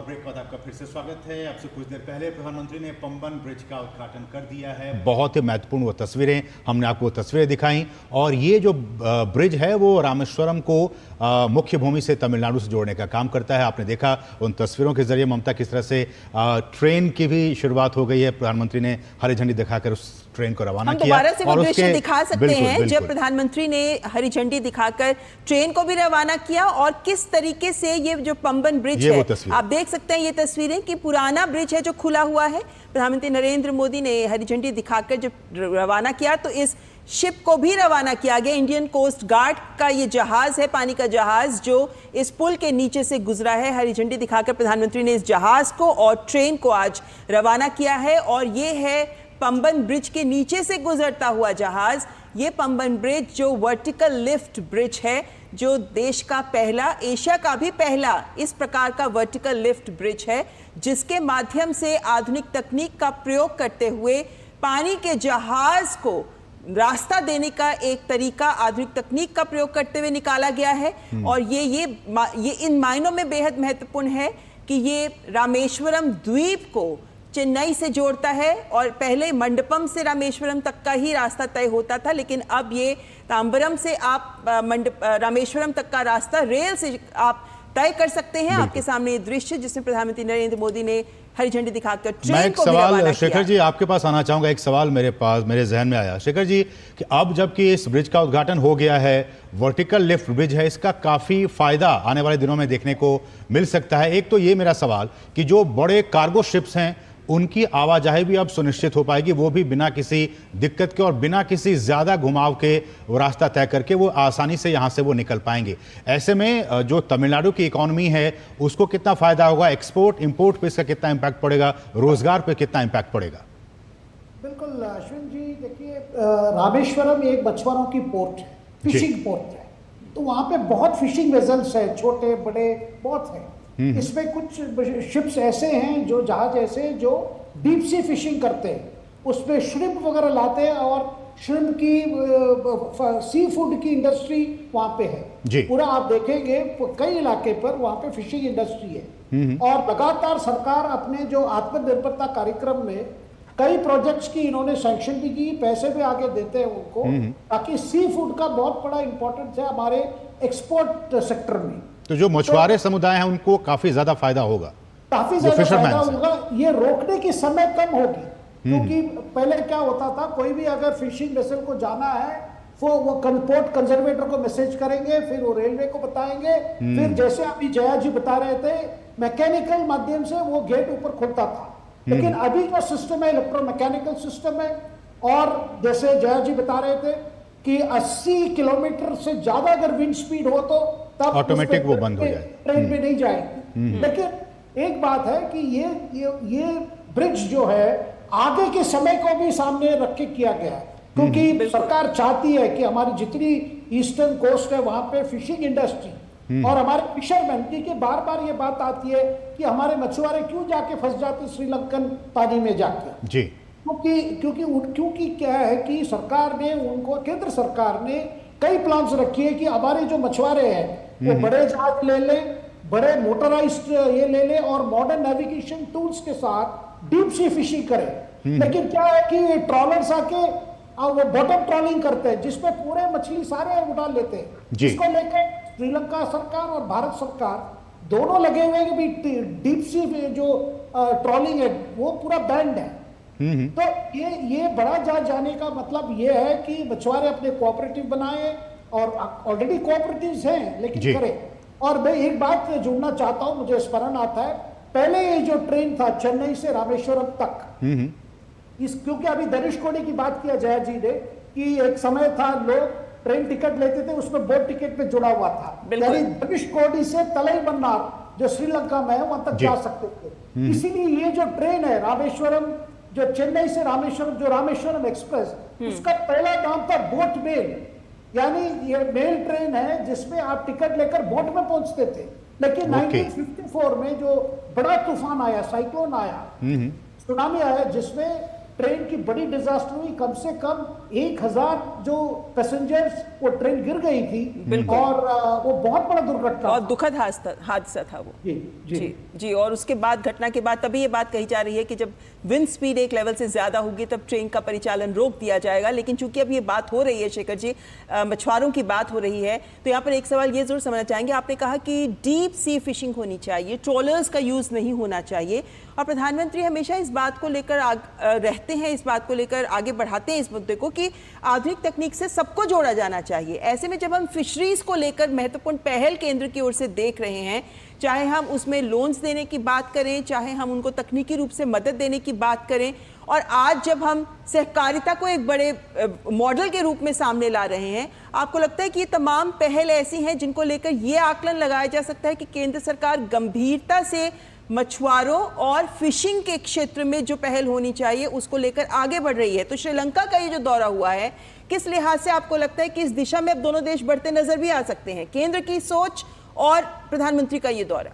और ब्रेक के बाद आपका फिर से स्वागत है। आपसे कुछ देर पहले प्रधानमंत्री ने पंबन ब्रिज का उद्घाटन कर दिया है। बहुत ही महत्वपूर्ण वो तस्वीरें हमने आपको तस्वीरें दिखाई, और ये जो ब्रिज है वो रामेश्वरम को मुख्य भूमि से तमिलनाडु से जोड़ने का काम करता है। आपने देखा उन तस्वीरों के जरिए ममता किस तरह से ट्रेन की भी शुरुआत हो गई है। प्रधानमंत्री ने हरी झंडी दिखाकर उस ट्रेन को रवाना किया। दोबारा से वो दृश्य दिखा सकते हैं जब प्रधानमंत्री ने हरी झंडी दिखाकर ट्रेन को भी रवाना किया, और किस तरीके से ये जो पंबन ब्रिज है, आप देख सकते हैं ये तस्वीरें कि पुराना ब्रिज है जो खुला हुआ है। प्रधानमंत्री नरेंद्र मोदी ने हरी झंडी दिखाकर जब रवाना किया तो इस शिप को भी रवाना किया गया। इंडियन कोस्ट गार्ड का ये जहाज है, पानी का जहाज जो इस पुल के नीचे से गुजरा है। हरी झंडी दिखाकर प्रधानमंत्री ने इस जहाज को और ट्रेन को आज रवाना किया है, और ये है पंबन ब्रिज के नीचे से गुजरता हुआ जहाज। ये पंबन ब्रिज जो वर्टिकल लिफ्ट ब्रिज है, जो देश का पहला, एशिया का भी पहला इस प्रकार का वर्टिकल लिफ्ट ब्रिज है, जिसके माध्यम से आधुनिक तकनीक का प्रयोग करते हुए पानी के जहाज को रास्ता देने का एक तरीका आधुनिक तकनीक का प्रयोग करते हुए निकाला गया है। और ये इन मायनों में बेहद महत्वपूर्ण है कि ये रामेश्वरम द्वीप को चेन्नई से जोड़ता है, और पहले मंडपम से रामेश्वरम तक का ही रास्ता तय होता था, लेकिन अब ये तांबरम से आप रामेश्वरम तक का रास्ता रेल से आप तय कर सकते हैं। आपके सामने ये दृश्य जिसमें प्रधानमंत्री नरेंद्र मोदी ने हरी झंडी दिखाकर ट्रेन को भी रवाना किया। शेखर जी, आपके पास आना चाहूंगा। एक सवाल मेरे जहन में आया शेखर जी कि अब जबकि इस ब्रिज का उद्घाटन हो गया है, वर्टिकल लिफ्ट ब्रिज है, इसका काफी फायदा आने वाले दिनों में देखने को मिल सकता है। एक तो ये मेरा सवाल कि जो बड़े कार्गो शिप्स हैं उनकी आवाजाही भी अब सुनिश्चित हो पाएगी, वो भी बिना किसी दिक्कत के और बिना किसी ज्यादा घुमाव के वो रास्ता तय करके वो आसानी से यहां से वो निकल पाएंगे। ऐसे में जो तमिलनाडु की इकोनॉमी है उसको कितना फायदा होगा, एक्सपोर्ट इंपोर्ट पे इसका कितना इंपैक्ट पड़ेगा, रोजगार पे कितना इंपैक्ट पड़ेगा? बिल्कुल अश्विन जी, देखिए रामेश्वरम एक मछुआरों की पोर्ट है, फिशिंग पोर्ट है, तो वहां पे बहुत फिशिंग वेजल्स है, छोटे बड़े बहुत है। इसमें कुछ शिप्स ऐसे हैं, जो जहाज ऐसे जो डीप सी फिशिंग करते हैं, उसमें श्रिम्प वगैरह लाते हैं, और श्रिम्प की सी फूड की इंडस्ट्री वहां पे है पूरा। आप देखेंगे कई इलाके पर वहां पे फिशिंग इंडस्ट्री है, और लगातार सरकार अपने जो आत्मनिर्भरता कार्यक्रम में कई प्रोजेक्ट्स की इन्होंने सैंक्शन भी की, पैसे भी आगे देते हैं उनको, ताकि सी फूड का बहुत बड़ा इंपॉर्टेंस है हमारे एक्सपोर्ट सेक्टर में। तो जो मछुआरे समुदाय हैं उनको काफी ज्यादा फायदा होगा, काफी ज्यादा फायदा होगा। ये रोकने की समय कम होगी, क्योंकि पहले क्या होता था, कोई भी अगर फिशिंग वेसल को जाना है वो पोर्ट कंजर्वेटर को मैसेज करेंगे, फिर वो रेलवे को बताएंगे, फिर जैसे अभी जया जी बता रहे थे मैकेनिकल माध्यम से वो गेट ऊपर खुलता था। लेकिन अभी जो सिस्टम है इलेक्ट्रोमैकेनिकल सिस्टम है, और जैसे जया जी बता रहे थे कि 80 किलोमीटर से ज्यादा अगर विंड स्पीड हो तो तब ऑटोमेटिक वो बंद हो जाए, ट्रेन पे नहीं जाएगी। लेकिन एक बात है कि ये ब्रिज जो है आगे के समय को भी सामने रख के किया गया है, क्योंकि सरकार चाहती है कि हमारी जितनी ईस्टर्न कोस्ट है वहां पे फिशिंग इंडस्ट्री और हमारे फिशरमैन, देखिए बार बार ये बात आती है कि हमारे मछुआरे क्यों जाके फंस जाते श्रीलंकन पानी में जाके जी, क्योंकि क्या है कि सरकार ने उनको, केंद्र सरकार ने कई प्लान्स रखी है कि हमारे जो मछुआरे हैं वो बड़े जहाज ले लें, बड़े मोटराइज्ड ये ले लें, और मॉडर्न नेविगेशन टूल्स के साथ डीप सी फिशिंग करें। लेकिन क्या है कि ट्रॉलर्स आके वो बॉटम ट्रॉलिंग करते हैं, जिसमें पूरे मछली सारे उठा लेते हैं, जिसको लेकर श्रीलंका सरकार और भारत सरकार दोनों लगे हुए हैं कि डीप सी जो ट्रॉलिंग है वो पूरा बैंड है। तो ये बड़ा जहाज जाने का मतलब ये है कि मछुआरे अपने कोऑपरेटिव बनाए, और ऑलरेडी कोऑपरेटिव्स हैं, लेकिन करें। और मैं एक बात जोड़ना चाहता हूं, मुझे स्मरण आता है, पहले ये जो ट्रेन था चेन्नई से रामेश्वरम तक, क्योंकि अभी धनुषकोडी की बात किया जया जी ने कि एक समय था लोग ट्रेन टिकट लेते थे, उसमें बोट टिकट पे जुड़ा हुआ था, यानी धनुषकोडी से तलईमन्नार जो श्रीलंका में है वहां तक जा सकते थे। इसीलिए ये जो ट्रेन है रामेश्वरम, जो चेन्नई से रामेश्वरम, जो रामेश्वरम एक्सप्रेस, उसका पहला नाम था बोट मेल, यानी ये मेल ट्रेन है जिसमें आप टिकट लेकर बोट में पहुंचते थे। लेकिन 1954 में जो बड़ा तूफान आया, साइक्लोन आया, सुनामी आया, जिसमें ट्रेन की बड़ी डिजास्टर हुई, कम से कम 1000 जो पैसेंजर्स, वो ट्रेन गिर गई थी और वो बहुत बड़ा दुर्घटना और दुखद हादसा था वो। जी। और उसके बाद, घटना के बाद तभी ये बात कही जा रही है कि जब विंड स्पीड एक लेवल से ज्यादा होगी तब ट्रेन का परिचालन रोक दिया जाएगा। लेकिन चूंकि अब ये बात हो रही है शेखर जी, मछुआरों की बात हो रही है, तो यहाँ पर एक सवाल ये जरूर समझना चाहेंगे। आपने कहा कि डीप सी फिशिंग होनी चाहिए, ट्रॉलर्स का यूज नहीं होना चाहिए, और प्रधानमंत्री हमेशा इस बात को लेकर रहते हैं, इस बात को लेकर आगे बढ़ाते हैं इस मुद्दे को कि आधुनिक तकनीक से सबको जोड़ा जाना चाहिए। ऐसे में जब हम फिशरीज को लेकर महत्वपूर्ण पहल केंद्र की ओर से देख रहे हैं, चाहे हम उसमें लोन्स देने की बात करें, चाहे हम उनको तकनीकी रूप से मदद देने की बात करें, और आज जब हम सहकारिता को एक बड़े मॉडल के रूप में सामने ला रहे हैं, आपको लगता है कि ये तमाम पहल ऐसी हैं जिनको लेकर ये आकलन लगाया जा सकता है कि केंद्र सरकार गंभीरता से मछुआरों और फिशिंग के क्षेत्र में जो पहल होनी चाहिए उसको लेकर आगे बढ़ रही है? तो श्रीलंका का ये जो दौरा हुआ है, किस लिहाज से आपको लगता है कि इस दिशा में अब दोनों देश बढ़ते नजर भी आ सकते हैं, केंद्र की सोच और प्रधानमंत्री का ये दौरा?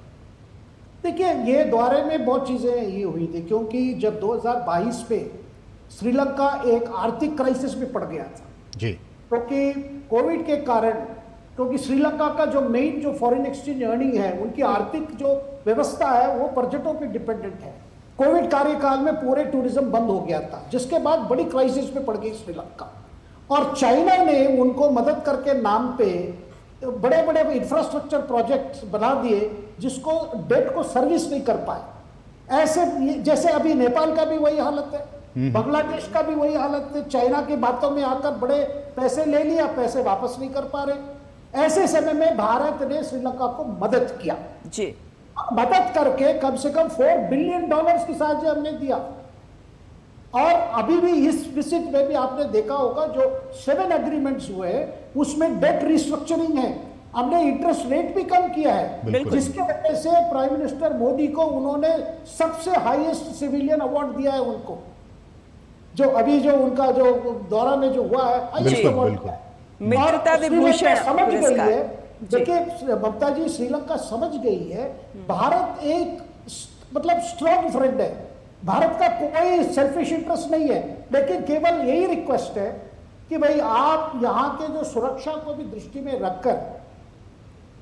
देखिए, ये दौरे में बहुत चीजें ये हुई थी, क्योंकि जब 2022 में श्रीलंका एक आर्थिक क्राइसिस में पड़ गया था जी, क्योंकि कोविड के कारण, क्योंकि श्रीलंका का जो मेन जो फॉरेन एक्सचेंज अर्निंग है, उनकी आर्थिक जो व्यवस्था है वो पर्यटकों पे डिपेंडेंट है। कोविड कार्यकाल में पूरे टूरिज्म बंद हो गया था, जिसके बाद बड़ी क्राइसिस में पड़ गई श्रीलंका, और चाइना ने उनको मदद करके नाम पे बड़े बड़े इंफ्रास्ट्रक्चर प्रोजेक्ट्स बना दिए जिसको डेट को सर्विस नहीं कर पाए। ऐसे जैसे अभी नेपाल का भी वही हालत है, बांग्लादेश का भी वही हालत है, चाइना की बातों में आकर बड़े पैसे ले लिया, पैसे वापस नहीं कर पा रहे। ऐसे समय में भारत ने श्रीलंका को मदद किया जी, मदद करके कम से कम $4 बिलियन की सहायता हमने दिया। और अभी भी इस विजिट में भी आपने देखा होगा जो 7 एग्रीमेंट्स हुए उसमें डेट रिस्ट्रक्चरिंग है, हमने इंटरेस्ट रेट भी कम किया है, जिसके वजह से प्राइम मिनिस्टर मोदी को उन्होंने सबसे हाईएस्ट सिविलियन अवार्ड दिया है उनको, जो अभी जो उनका जो दौरा में जो हुआ है हाईएस्ट अवार्ड मित्रता विभूषण समझ गई है। देखिए ममता जी, श्रीलंका समझ गई है भारत एक मतलब स्ट्रॉन्ग फ्रेंड है, भारत का कोई सेल्फिश इंटरेस्ट नहीं है, लेकिन केवल यही रिक्वेस्ट है कि भाई आप यहाँ के जो सुरक्षा को भी दृष्टि में रखकर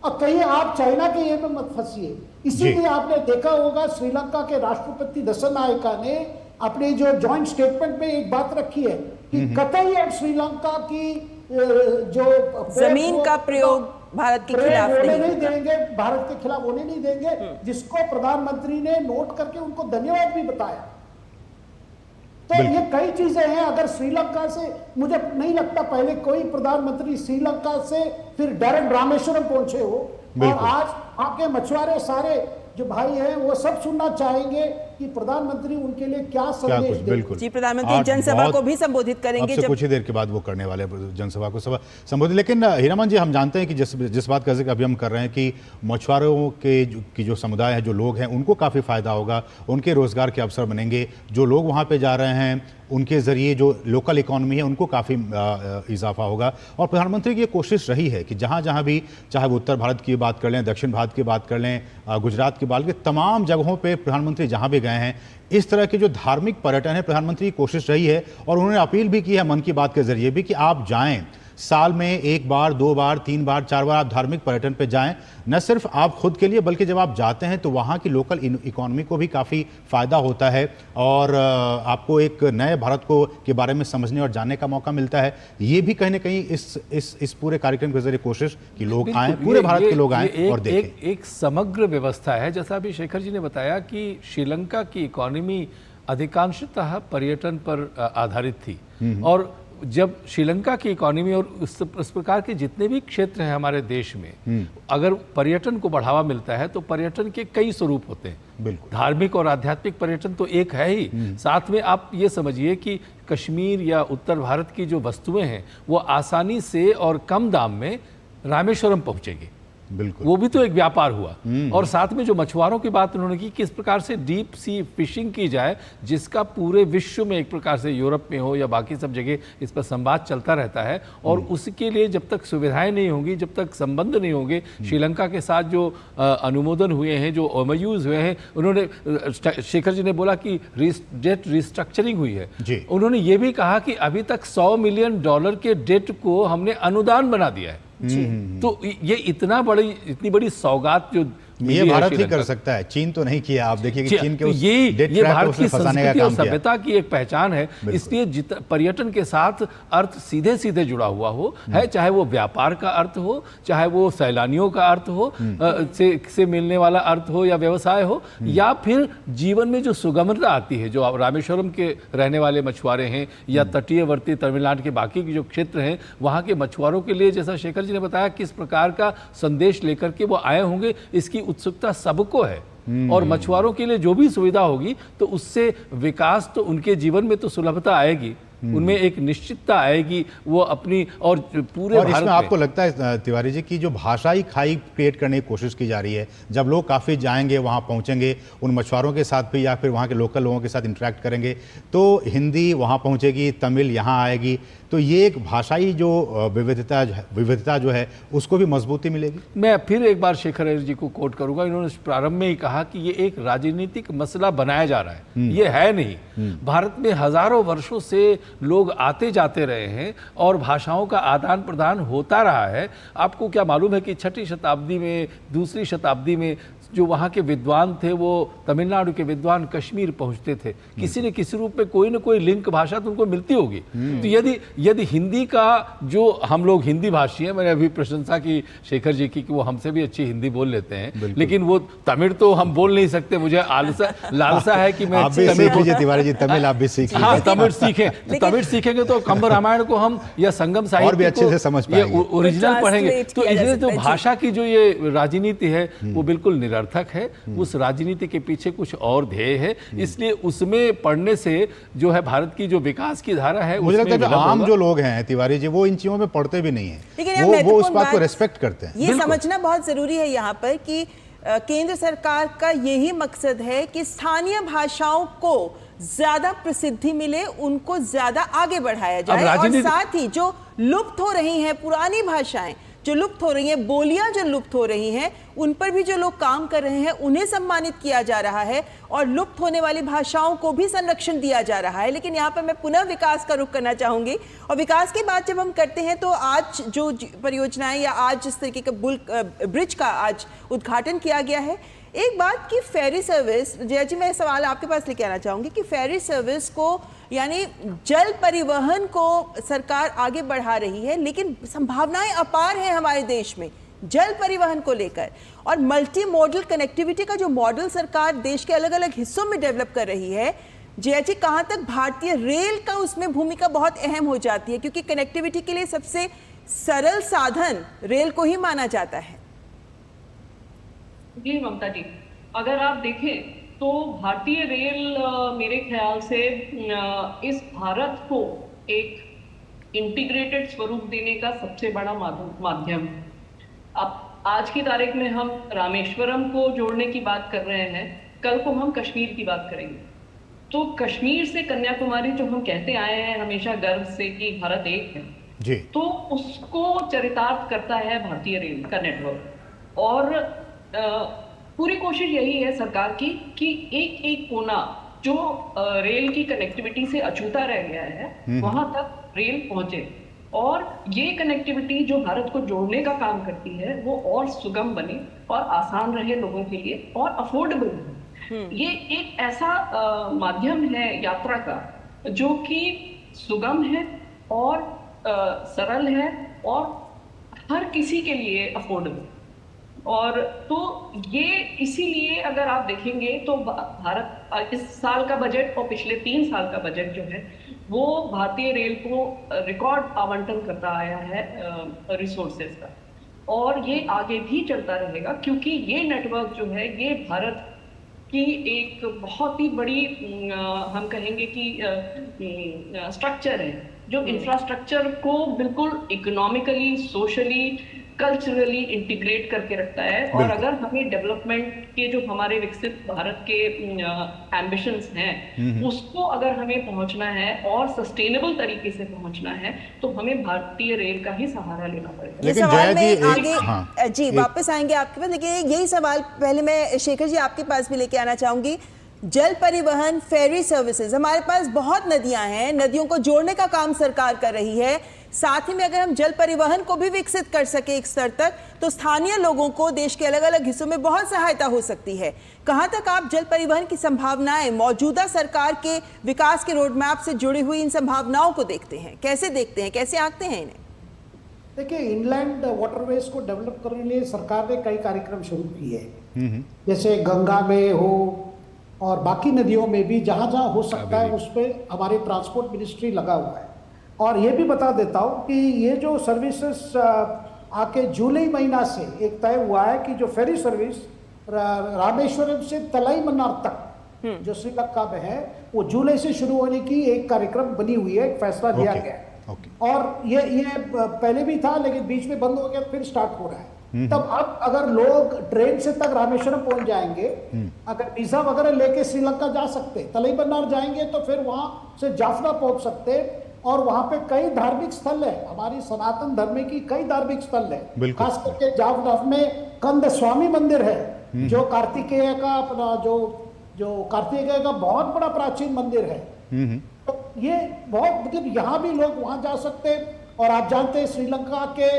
और कहीं आप चाइना के ये में मत फंसिए। इसीलिए आपने देखा होगा श्रीलंका के राष्ट्रपति दसनायका ने अपने जो जॉइंट स्टेटमेंट में एक बात रखी है कि कतई अब श्रीलंका की जो जमीन का प्रयोग भारत के खिलाफ नहीं देंगे, भारत के खिलाफ होने नहीं देंगे, जिसको प्रधानमंत्री ने नोट करके उनको धन्यवाद भी बताया। तो ये कई चीजें हैं। अगर श्रीलंका से, मुझे नहीं लगता पहले कोई प्रधानमंत्री श्रीलंका से फिर डायरेक्ट रामेश्वरम पहुंचे हो, और आज आपके मछुआरे सारे जो भाई हैं वो सब सुनना चाहेंगे कि प्रधानमंत्री उनके लिए क्या संदेश दें। जी, प्रधानमंत्री जनसभा को भी संबोधित करेंगे कुछ ही देर के बाद वो करने वाले जनसभा को संबोधित। लेकिन हीरामन जी, हम जानते हैं कि जिस बात का जिक्र अभी हम कर रहे हैं कि मछुआरों की जो समुदाय है, जो लोग हैं, उनको काफ़ी फायदा होगा, उनके रोजगार के अवसर बनेंगे, जो लोग वहाँ पे जा रहे हैं उनके ज़रिए जो लोकल इकॉनमी है उनको काफ़ी इजाफा होगा। और प्रधानमंत्री की ये कोशिश रही है कि जहाँ जहाँ भी, चाहे वो उत्तर भारत की बात कर लें, दक्षिण भारत की बात कर लें, गुजरात की बात, तमाम जगहों पे प्रधानमंत्री जहाँ भी गए हैं, इस तरह के जो धार्मिक पर्यटन है, प्रधानमंत्री की कोशिश रही है और उन्होंने अपील भी की है मन की बात के जरिए भी कि आप जाएं, साल में 1 बार, 2 बार, 3 बार, 4 बार आप धार्मिक पर्यटन पे जाएं, न सिर्फ आप खुद के लिए बल्कि जब आप जाते हैं तो वहाँ की लोकल इकोनॉमी को भी काफ़ी फ़ायदा होता है और आपको एक नए भारत को के बारे में समझने और जानने का मौका मिलता है। ये भी कहीं ना कहीं इस पूरे कार्यक्रम के जरिए कोशिश कि लोग आएँ, पूरे भारत के लोग आएँ और देखें। एक समग्र व्यवस्था है, जैसा अभी शेखर जी ने बताया कि श्रीलंका की इकोनॉमी अधिकांशतः पर्यटन पर आधारित थी, और जब श्रीलंका की इकोनॉमी और उस प्रकार के जितने भी क्षेत्र हैं हमारे देश में, अगर पर्यटन को बढ़ावा मिलता है तो पर्यटन के कई स्वरूप होते हैं। धार्मिक और आध्यात्मिक पर्यटन तो एक है ही, साथ में आप ये समझिए कि कश्मीर या उत्तर भारत की जो वस्तुएं हैं वो आसानी से और कम दाम में रामेश्वरम पहुंचेंगी। बिल्कुल, वो भी तो एक व्यापार हुआ। और साथ में जो मछुआरों की बात उन्होंने की, किस प्रकार से डीप सी फिशिंग की जाए, जिसका पूरे विश्व में एक प्रकार से यूरोप में हो या बाकी सब जगह इस पर संवाद चलता रहता है। और उसके लिए जब तक सुविधाएं नहीं होंगी, जब तक संबंध नहीं होंगे, श्रीलंका के साथ जो अनुमोदन हुए हैं, जो MOUs हुए हैं, उन्होंने शेखर जी ने बोला कि डेट रिस्ट्रक्चरिंग हुई है। उन्होंने ये भी कहा कि अभी तक $100 मिलियन के डेट को हमने अनुदान बना दिया है। तो ये इतनी बड़ी सौगात जो ये भारत ही कर सकता है, चीन तो नहीं किया। आप देखिए कि चीन के उस ये भारत की संस्कृति और सभ्यता की एक पहचान है। इसलिए पर्यटन के साथ अर्थ सीधे सीधे जुड़ा हुआ है, चाहे वो व्यापार का अर्थ हो, चाहे वो सैलानियों का अर्थ हो, से मिलने वाला अर्थ हो, या व्यवसाय हो, या फिर जीवन में जो सुगमता आती है। जो रामेश्वरम के रहने वाले मछुआरे हैं या तटीयवर्ती तमिलनाडु के बाकी जो क्षेत्र हैं, वहाँ के मछुआरों के लिए, जैसा शेखर जी ने बताया, किस प्रकार का संदेश लेकर के वो आए होंगे, इसकी उत्सुकता सबको है। और मछुआरों के लिए जो भी सुविधा होगी, तो उससे विकास तो उनके जीवन में तो सुलभता आएगी, उनमें एक निश्चितता आएगी, वो अपनी और पूरे और भारत इसमें आपको लगता है तिवारी जी की जो भाषाई खाई क्रिएट करने की कोशिश की जा रही है, जब लोग काफ़ी जाएंगे, वहाँ पहुँचेंगे, उन मछुआरों के साथ भी या फिर वहाँ के लोकल लोगों के साथ इंटरेक्ट करेंगे, तो हिंदी वहाँ पहुँचेगी, तमिल यहाँ आएगी, तो ये एक भाषाई जो विविधता जो है उसको भी मजबूती मिलेगी। मैं फिर एक बार शेखर जी को कोट करूंगा। इन्होंने प्रारंभ में ही कहा कि ये एक राजनीतिक मसला बनाया जा रहा है, ये है नहीं। भारत में हजारों वर्षों से लोग आते जाते रहे हैं और भाषाओं का आदान प्रदान होता रहा है। आपको क्या मालूम है कि 6वीं शताब्दी में, 2री शताब्दी में जो वहाँ के विद्वान थे, वो तमिलनाडु के विद्वान कश्मीर पहुँचते थे, किसी न किसी रूप में कोई न कोई लिंक भाषा तो उनको मिलती होगी। तो यदि हिंदी का, जो हम लोग हिंदी भाषी हैं, मैंने अभी प्रशंसा की शेखर जी की कि वो हमसे भी अच्छी हिंदी बोल लेते हैं, लेकिन वो तमिल तो हम बोल नहीं सकते। मुझे लालसा है कि मैं तिवारी जी तमिल आप भी सीखें। हाँ, तमिल सीखें। तमिल सीखेंगे तो कंब रामायण को हम या संगम साहित्य भी अच्छे से समझ पाएंगे, ओरिजिनल पढ़ेंगे। तो इसलिए जो भाषा की जो ये राजनीति है, वो बिल्कुल निरर्थक है। उस राजनीति के पीछे कुछ और ध्येय है, इसलिए उसमें पढ़ने से जो है भारत की जो विकास की धारा है, मुझे लगता है जो आम जो लोग हैं तिवारी जी, वो इन चीजों में पढ़ते भी नहीं है, वो उस बात को रिस्पेक्ट करते हैं। ये समझना बहुत जरूरी है यहाँ पर कि केंद्र सरकार का यही मकसद है कि स्थानीय भाषाओं को ज्यादा प्रसिद्धि मिले, उनको ज्यादा आगे बढ़ाया जाए, और साथ ही जो लुप्त हो रही हैं पुरानी भाषाएं, जो लुप्त हो रही हैं, बोलियां जो लुप्त हो रही हैं, उन पर भी जो लोग काम कर रहे हैं उन्हें सम्मानित किया जा रहा है, और लुप्त होने वाली भाषाओं को भी संरक्षण दिया जा रहा है। लेकिन यहाँ पर मैं पुनः विकास का रुख करना चाहूंगी, और विकास की बात जब हम करते हैं तो आज जो परियोजनाएं या आज जिस तरीके का ब्रिज का आज उद्घाटन किया गया है, एक बात की फेरी सर्विस, जया जी मैं सवाल आपके पास लेके आना चाहूंगी कि फेरी सर्विस को, यानी जल परिवहन को सरकार आगे बढ़ा रही है, लेकिन संभावनाएं अपार हैं हमारे देश में जल परिवहन को लेकर, और मल्टी मॉडल कनेक्टिविटी का जो मॉडल सरकार देश के अलग अलग हिस्सों में डेवलप कर रही है, जया जी कहां तक भारतीय रेल का उसमें भूमिका बहुत अहम हो जाती है, क्योंकि कनेक्टिविटी के लिए सबसे सरल साधन रेल को ही माना जाता है। जी ममता जी, अगर आप देखें तो भारतीय रेल मेरे ख्याल से इस भारत को एक इंटीग्रेटेड स्वरूप देने का सबसे बड़ा माध्यम है। अब आज की तारीख में हम रामेश्वरम को जोड़ने की बात कर रहे हैं, कल को हम कश्मीर की बात करेंगे। तो कश्मीर से कन्याकुमारी जो हम कहते आए हैं हमेशा गर्व से कि भारत एक है जी, तो उसको चरितार्थ करता है भारतीय रेल का नेटवर्क। और पूरी कोशिश यही है सरकार की कि एक एक कोना जो रेल की कनेक्टिविटी से अछूता रह गया है वहां तक रेल पहुंचे, और ये कनेक्टिविटी जो भारत को जोड़ने का काम करती है वो और सुगम बने और आसान रहे लोगों के लिए और अफोर्डेबल हो। ये एक ऐसा माध्यम है यात्रा का जो कि सुगम है और सरल है और हर किसी के लिए अफोर्डेबल। और तो ये इसीलिए अगर आप देखेंगे तो भारत इस साल का बजट और पिछले 3 साल का बजट जो है वो भारतीय रेल को रिकॉर्ड आवंटन करता आया है रिसोर्सेज का, और ये आगे भी चलता रहेगा क्योंकि ये नेटवर्क जो है ये भारत की एक बहुत ही बड़ी हम कहेंगे कि स्ट्रक्चर है जो इंफ्रास्ट्रक्चर को बिल्कुल इकोनॉमिकली, सोशली कल्चरली इंटीग्रेट करके रखता है। और अगर हमें डेवलपमेंट के जो हमारे विकसित भारत के एम्बिशंस हैं उसको अगर हमें पहुंचना है और सस्टेनेबल तरीके से पहुंचना है तो हमें भारतीय रेल का ही सहारा लेना पड़ेगा। लेकिन सवाल जया जी में आगे जी वापस आएंगे आपके पास, लेकिन यही सवाल पहले मैं शेखर जी आपके पास भी लेके आना चाहूंगी। जल परिवहन, फेरी सर्विसेज, हमारे पास बहुत नदियां हैं, नदियों को जोड़ने का काम सरकार कर रही है। साथ ही में अगर हम जल परिवहन को भी विकसित कर सके एक स्तर तक तो स्थानीय लोगों को देश के अलग अलग हिस्सों में बहुत सहायता हो सकती है। कहां तक आप जल परिवहन की संभावनाएं मौजूदा सरकार के विकास के रोड मैप से जुड़ी हुई इन संभावनाओं को देखते हैं, कैसे देखते हैं, कैसे आंकते हैं इन्हें? देखिए, इनलैंड वाटरवेज को डेवलप करने के लिए सरकार ने कई कार्यक्रम शुरू किए हैं, जैसे गंगा में हो और बाकी नदियों में भी जहां जहां हो सकता है उस पर हमारी ट्रांसपोर्ट मिनिस्ट्री लगा हुआ है। और ये भी बता देता हूं कि ये जो सर्विसेज आके जुलाई महीना से एक तय हुआ है कि जो फेरी सर्विस रामेश्वरम से तलाईमन्नार तक जो श्रीलंका में है वो जुलाई से शुरू होने की एक कार्यक्रम बनी हुई है, एक फैसला लिया गया है। और ये पहले भी था लेकिन बीच में बंद हो गया, फिर स्टार्ट हो रहा है। तब अब अगर लोग ट्रेन से तक रामेश्वरम पहुंच जाएंगे, अगर वीजा वगैरह लेके श्रीलंका जा सकते, तलाईमन्नार जाएंगे तो फिर वहां से जाफना पहुंच सकते। और वहां पे कई धार्मिक स्थल है, हमारी सनातन धर्म की कई धार्मिक स्थल है, खास करके जाफना में कंद स्वामी मंदिर है जो कार्तिकेय का अपना जो कार्तिकेय का बहुत बड़ा प्राचीन मंदिर है। तो ये बहुत मतलब यहाँ भी लोग वहां जा सकते हैं। और आप जानते हैं श्रीलंका के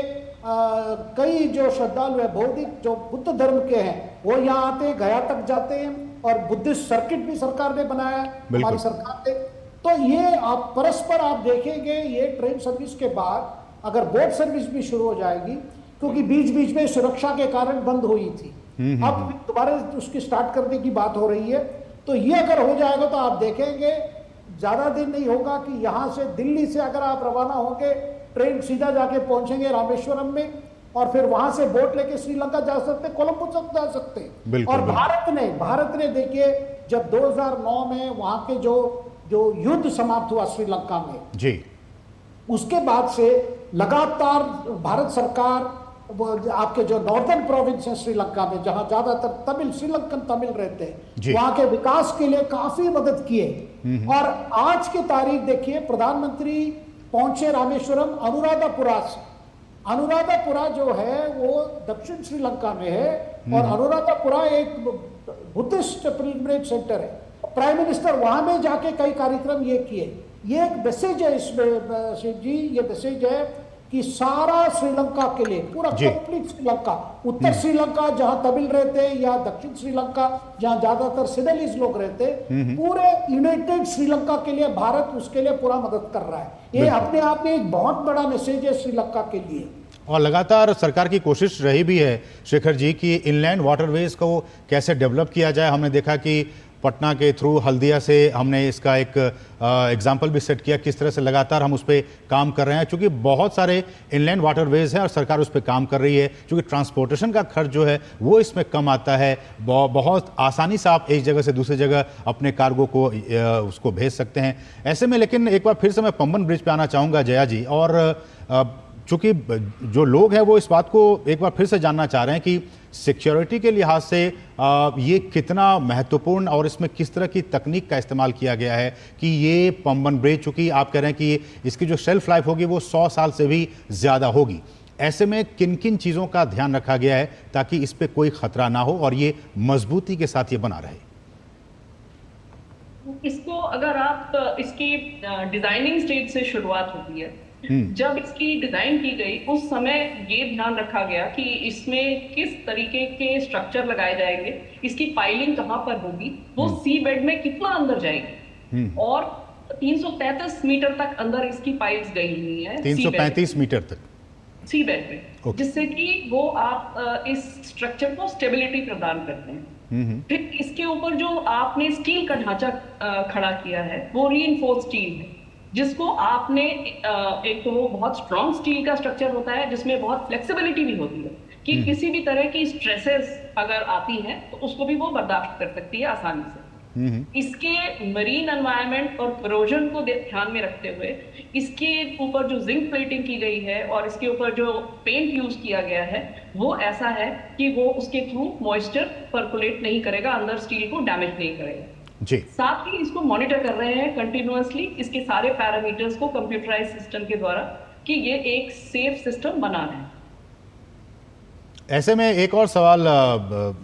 कई जो श्रद्धालु है बौद्धिक जो बुद्ध धर्म के हैं वो यहाँ आते हैं, गया तक जाते हैं। और बुद्धिस्ट सर्किट भी सरकार ने बनाया, हमारी सरकार ने। तो ये आप परस्पर आप देखेंगे, ये ट्रेन सर्विस के बाद अगर बोट सर्विस भी शुरू हो जाएगी, क्योंकि बीच बीच में सुरक्षा के कारण बंद हुई थी, अब दोबारा उसकी स्टार्ट करने की बात हो रही है। तो ये अगर हो जाएगा तो आप देखेंगे ज्यादा दिन नहीं होगा कि यहाँ से दिल्ली से अगर आप रवाना होंगे, ट्रेन सीधा जाके पहुंचेंगे रामेश्वरम में और फिर वहां से बोट लेके श्रीलंका जा सकते, कोलंबो तक जा सकते। और भारत ने देखिए जब 2009 में वहां के जो युद्ध समाप्त हुआ श्रीलंका में जी, उसके बाद से लगातार भारत सरकार आपके जो नॉर्दर्न प्रोविंस है श्रीलंका में जहां ज्यादातर तमिल श्रीलंकन तमिल रहते हैं वहां के विकास के लिए काफी मदद किए। और आज की तारीख देखिए, प्रधानमंत्री पहुंचे रामेश्वरम अनुराधापुरा से। अनुराधापुरा जो है वो दक्षिण श्रीलंका में है और अनुराधापुरा एक बुद्धिस्ट पिलग्रिमेज सेंटर है। प्राइम मिनिस्टर वहां में जाके कई कार्यक्रम ये किए। ये एक मैसेज है इसमें शिव जी, ये मैसेज है कि सारा श्रीलंका के लिए, पूरा कंप्लीट श्रीलंका, उत्तर श्रीलंका जहां तमिल रहते हैं या दक्षिण श्रीलंका जहां ज्यादातर सिडलीज लोग रहते हैं, पूरे यूनाइटेड श्रीलंका के लिए भारत उसके लिए पूरा मदद कर रहा है। ये अपने आप में एक बहुत बड़ा मैसेज है श्रीलंका के लिए। और लगातार सरकार की कोशिश रही भी है शेखर जी कि इनलैंड वाटरवेज को कैसे डेवलप किया जाए। हमने देखा कि पटना के थ्रू हल्दिया से हमने इसका एक एग्जाम्पल भी सेट किया, किस तरह से लगातार हम उस पर काम कर रहे हैं। चूंकि बहुत सारे इनलैंड वाटरवेज हैं और सरकार उस पर काम कर रही है, चूंकि ट्रांसपोर्टेशन का खर्च जो है वो इसमें कम आता है। बहुत आसानी से आप एक जगह से दूसरी जगह अपने कार्गो को उसको भेज सकते हैं। ऐसे में लेकिन एक बार फिर से मैं पंबन ब्रिज पे आना चाहूँगा जया जी, और चूंकि जो लोग हैं वो इस बात को एक बार फिर से जानना चाह रहे हैं कि सिक्योरिटी के लिहाज से ये कितना महत्वपूर्ण और इसमें किस तरह की तकनीक का इस्तेमाल किया गया है कि ये पंबन ब्रिज, चूंकि आप कह रहे हैं कि इसकी जो शेल्फ लाइफ होगी वो 100 साल से भी ज़्यादा होगी, ऐसे में किन किन चीज़ों का ध्यान रखा गया है ताकि इस पर कोई खतरा ना हो और ये मजबूती के साथ ये बना रहे? इसको अगर आप इसकी डिजाइनिंग स्टेज से शुरुआत होती है, जब इसकी डिजाइन की गई उस समय ये ध्यान रखा गया कि इसमें किस तरीके के स्ट्रक्चर लगाए जाएंगे, इसकी पाइलिंग कहां पर होगी, वो सी बेड में कितना अंदर जाएगी। और 333 मीटर तक अंदर इसकी पाइप्स गई हुई है, 335 मीटर तक सी बेड में, जिससे कि वो आप इस स्ट्रक्चर को स्टेबिलिटी प्रदान करते हैं। फिर इसके ऊपर जो आपने स्टील का ढांचा खड़ा किया है वो रीइंफोर्स्ड स्टील है, जिसको आपने एक तो वो बहुत स्ट्रॉन्ग स्टील का स्ट्रक्चर होता है जिसमें बहुत फ्लेक्सिबिलिटी भी होती है कि किसी भी तरह की स्ट्रेसेस अगर आती हैं तो उसको भी वो बर्दाश्त कर सकती है आसानी से। इसके मरीन एनवायरनमेंट और करोजन को ध्यान में रखते हुए इसके ऊपर जो जिंक प्लेटिंग की गई है और इसके ऊपर जो पेंट यूज किया गया है वो ऐसा है कि वो उसके थ्रू मॉइस्चर पर्कुलेट नहीं करेगा, अंदर स्टील को डैमेज नहीं करेगा जी। साथ ही इसको मॉनिटर कर रहे हैं कंटिन्यूअसली इसके सारे पैरामीटर्स को कंप्यूटराइज सिस्टम के द्वारा कि ये एक सेफ सिस्टम बना है। ऐसे में एक और सवाल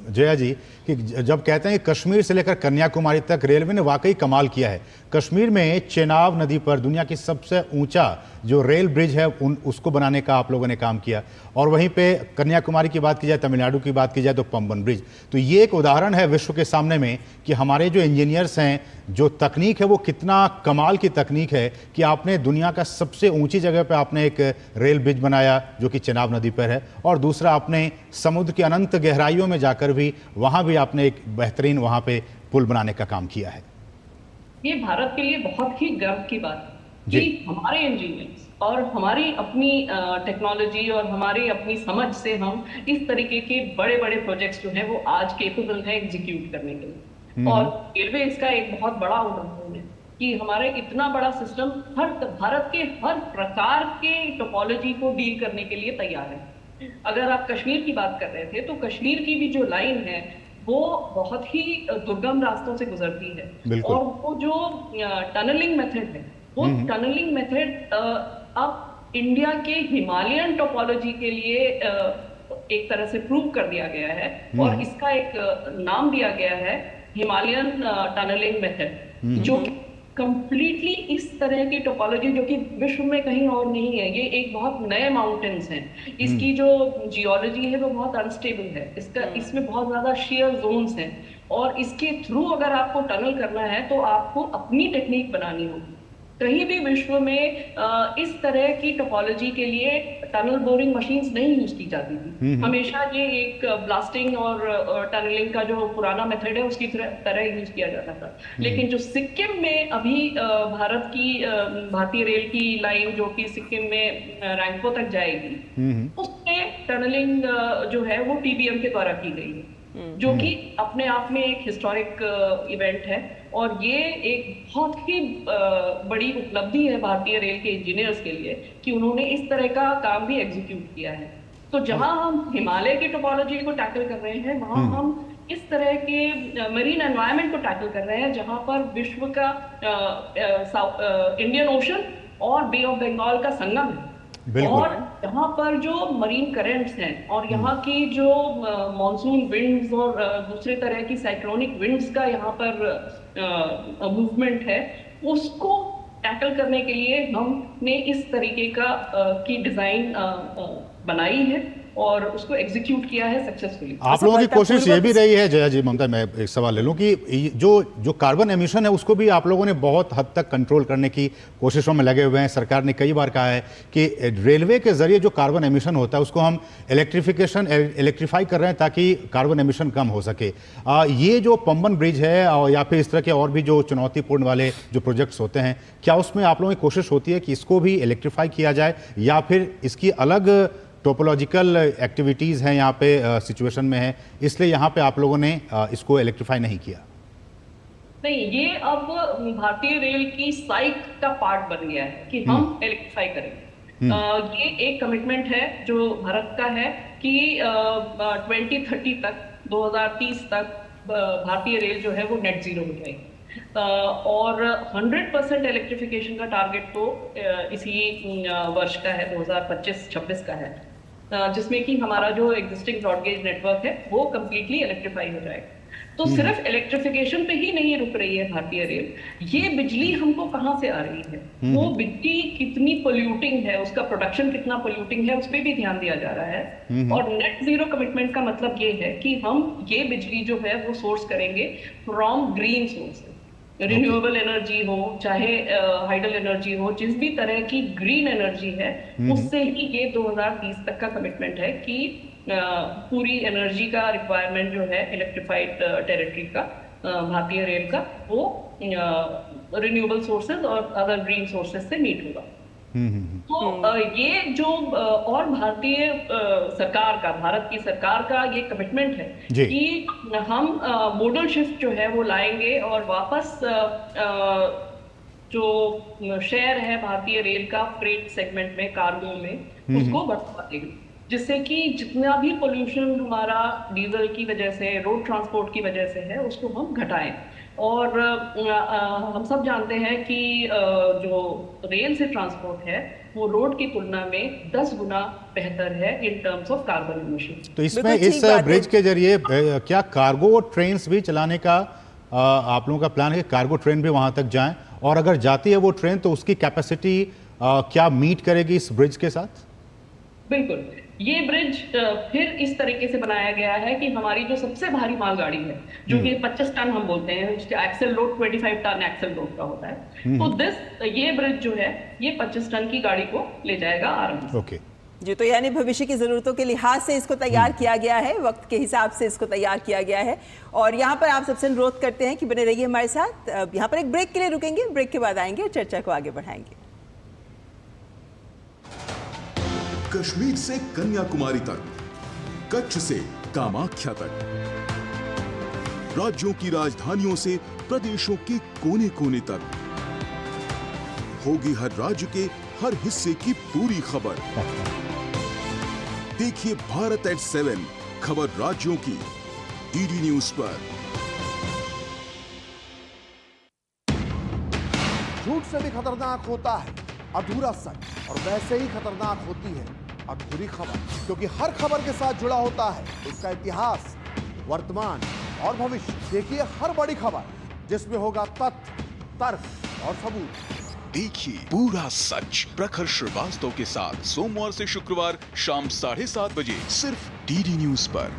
जया जी कि जब कहते हैं कि कश्मीर से लेकर कन्याकुमारी तक रेलवे ने वाकई कमाल किया है। कश्मीर में चेनाब नदी पर दुनिया की सबसे ऊंचा जो रेल ब्रिज है उसको बनाने का आप लोगों ने काम किया, और वहीं पे कन्याकुमारी की बात की जाए, तमिलनाडु की बात की जाए तो पंबन ब्रिज। तो ये एक उदाहरण है विश्व के सामने में कि हमारे जो इंजीनियर्स हैं, जो तकनीक है वो कितना कमाल की तकनीक है कि आपने दुनिया का सबसे ऊंची जगह पे आपने एक रेल ब्रिज बनाया जो कि चेनाब नदी पर है, और दूसरा आपने समुद्र की अनंत गहराइयों में जाकर भी वहाँ भी आपने एक बेहतरीन वहाँ पे पुल बनाने का काम किया है। ये भारत के लिए बहुत ही गर्व की बात है कि हमारे इंजीनियर्स और हमारी अपनी टेक्नोलॉजी और हमारी अपनी समझ से हम इस तरीके के बड़े बड़े प्रोजेक्ट्स जो हैं वो आज केपेबल हैं एग्जीक्यूट करने के लिए। और रेलवे इसका एक बहुत बड़ा उदाहरण है कि हमारे इतना बड़ा सिस्टम हर भारत के हर प्रकार के टोपोलॉजी को डील करने के लिए तैयार है। अगर आप कश्मीर की बात कर रहे थे तो कश्मीर की भी जो लाइन है वो बहुत ही दुर्गम रास्तों से गुजरती है, और वो जो टनलिंग मेथड है वो टनलिंग मेथड अब इंडिया के हिमालयन टोपोलॉजी के लिए एक तरह से प्रूव कर दिया गया है, और इसका एक नाम दिया गया है हिमालयन टनलिंग मेथड, जो कंप्लीटली इस तरह की टोपोलॉजी जो कि विश्व में कहीं और नहीं है। ये एक बहुत नए माउंटेन्स हैं, इसकी जो जियोलॉजी है वो बहुत अनस्टेबल है, इसमें बहुत ज्यादा शेयर जोन्स हैं, और इसके थ्रू अगर आपको टनल करना है तो आपको अपनी टेक्निक बनानी होगी। कहीं भी विश्व में इस तरह की टोपोलॉजी के लिए टनल बोरिंग मशीन्स नहीं यूज की जाती थी। हमेशा ये एक ब्लास्टिंग और टनलिंग का जो पुराना मेथड है उसकी तरह यूज किया जाता था। लेकिन जो सिक्किम में अभी भारतीय रेल की लाइन जो कि सिक्किम में रैंगपो तक जाएगी, उसमें टनलिंग जो है वो TBM के द्वारा की गई है, जो कि अपने आप में एक हिस्टोरिक इवेंट है, और ये एक बहुत ही बड़ी उपलब्धि है भारतीय रेल के इंजीनियर्स के लिए कि उन्होंने इस तरह का काम भी एग्जीक्यूट किया है। तो जहां हम हिमालय की टोपोलॉजी को टैकल कर रहे हैं, वहां हम इस तरह के मरीन एनवायरनमेंट को टैकल कर रहे हैं जहां पर विश्व का इंडियन ओशन और बे ऑफ बंगाल का संगम है, और यहाँ पर जो मरीन करेंट्स हैं और यहाँ की जो मॉनसून विंड्स और दूसरे तरह की साइक्लोनिक विंड्स का यहाँ पर मूवमेंट है, उसको टैकल करने के लिए हमने इस तरीके की डिजाइन बनाई है और उसको एग्जीक्यूट किया है सक्सेसफुली। आप लोगों की कोशिश ये भी रही है जया जी, ममता मैं एक सवाल ले लूं कि जो कार्बन एमिशन है उसको भी आप लोगों ने बहुत हद तक कंट्रोल करने की कोशिशों में लगे हुए हैं। सरकार ने कई बार कहा है कि रेलवे के जरिए जो कार्बन एमिशन होता है उसको हम इलेक्ट्रीफाई कर रहे हैं ताकि कार्बन एमिशन कम हो सके। ये जो पंबन ब्रिज है या फिर इस तरह के और भी जो चुनौतीपूर्ण वाले जो प्रोजेक्ट्स होते हैं, क्या उसमें आप लोगों की कोशिश होती है कि इसको भी इलेक्ट्रीफाई किया जाए, या फिर इसकी अलग टोपोलॉजिकल एक्टिविटीज़ हैं यहाँ पे सिचुएशन में है इसलिए यहाँ पे आप लोगों ने इसको इलेक्ट्रीफाई नहीं किया? नहीं, ये अब भारतीय रेल की साइक का पार्ट बन गया है कि हम इलेक्ट्रीफाई करेंगे। ये एक कमिटमेंट है जो भारत का है कि 2030 तक 2030 तक भारतीय रेल जो है वो नेट जीरो हो जाएगी, और 100% इलेक्ट्रिफिकेशन का टारगेट तो इसी वर्ष का है, 2025-26 का है, जिसमें कि हमारा जो एग्जिस्टिंग ब्रॉडगेज नेटवर्क है वो कंप्लीटली इलेक्ट्रीफाई हो जाएगा। तो सिर्फ इलेक्ट्रिफिकेशन पे ही नहीं रुक रही है भारतीय रेल। ये बिजली हमको कहाँ से आ रही है, वो बिजली कितनी पोल्यूटिंग है, उसका प्रोडक्शन कितना पोल्यूटिंग है, उस पर भी ध्यान दिया जा रहा है। और नेट जीरो कमिटमेंट का मतलब ये है कि हम ये बिजली जो है वो सोर्स करेंगे from green sources, renewable energy हो चाहे हाइडल एनर्जी हो, जिस भी तरह की ग्रीन एनर्जी है उससे ही ये 2030 तक का कमिटमेंट है कि पूरी एनर्जी का रिक्वायरमेंट जो है इलेक्ट्रिफाइड टेरिटरी का भारतीय रेल का वो रिन्यूएबल सोर्सेज और अदर ग्रीन सोर्सेज से मीट होगा। तो ये जो और भारतीय सरकार का, भारत की सरकार का ये कमिटमेंट है कि हम मॉडल शिफ्ट जो है वो लाएंगे और वापस जो शेयर है भारतीय रेल का फ्रेट सेगमेंट में, कार्गो में, उसको बढ़ा देंगे, जिससे कि जितना भी पोल्यूशन हमारा डीजल की वजह से, रोड ट्रांसपोर्ट की वजह से है, उसको हम घटाएं। और हम सब जानते हैं कि जो रेल से ट्रांसपोर्ट है वो रोड की तुलना में 10 गुना बेहतर है in terms of carbon emission. तो इसमें इस ब्रिज के जरिए क्या कार्गो ट्रेन भी चलाने का आप लोगों का प्लान है कि कार्गो ट्रेन भी वहां तक जाएं, और अगर जाती है वो ट्रेन तो उसकी कैपेसिटी क्या मीट करेगी इस ब्रिज के साथ? बिल्कुल, ये ब्रिज फिर इस तरीके से बनाया गया है कि हमारी जो सबसे भारी मालगाड़ी है, जो कि 25 टन हम बोलते हैं, उसका axle load 25 ton axle load का होता है, तो ये ब्रिज जो है ये 25 टन की गाड़ी को ले जाएगा आराम से। ओके जी, तो यानी भविष्य की जरूरतों के लिहाज से इसको तैयार किया गया है, वक्त के हिसाब से इसको तैयार किया गया है। और यहाँ पर आप सबसे अनुरोध करते हैं कि बने रहिए हमारे साथ। यहाँ पर एक ब्रेक के लिए रुकेंगे, ब्रेक के बाद आएंगे और चर्चा को आगे बढ़ाएंगे। कश्मीर से कन्याकुमारी तक, कच्छ से कामाख्या तक, राज्यों की राजधानियों से प्रदेशों के कोने कोने तक, होगी हर राज्य के हर हिस्से की पूरी खबर। देखिए भारत एट 7 खबर राज्यों की डीडी न्यूज पर। झूठ से भी खतरनाक होता है अधूरा सच, और वैसे ही खतरनाक होती है अधूरी खबर, क्योंकि हर खबर के साथ जुड़ा होता है उसका इतिहास, वर्तमान और भविष्य। देखिए हर बड़ी खबर जिसमें होगा तथ्य, तर्क और सबूत। देखिए पूरा सच प्रखर श्रीवास्तव के साथ सोमवार से शुक्रवार शाम 7:30 बजे सिर्फ डीडी न्यूज पर।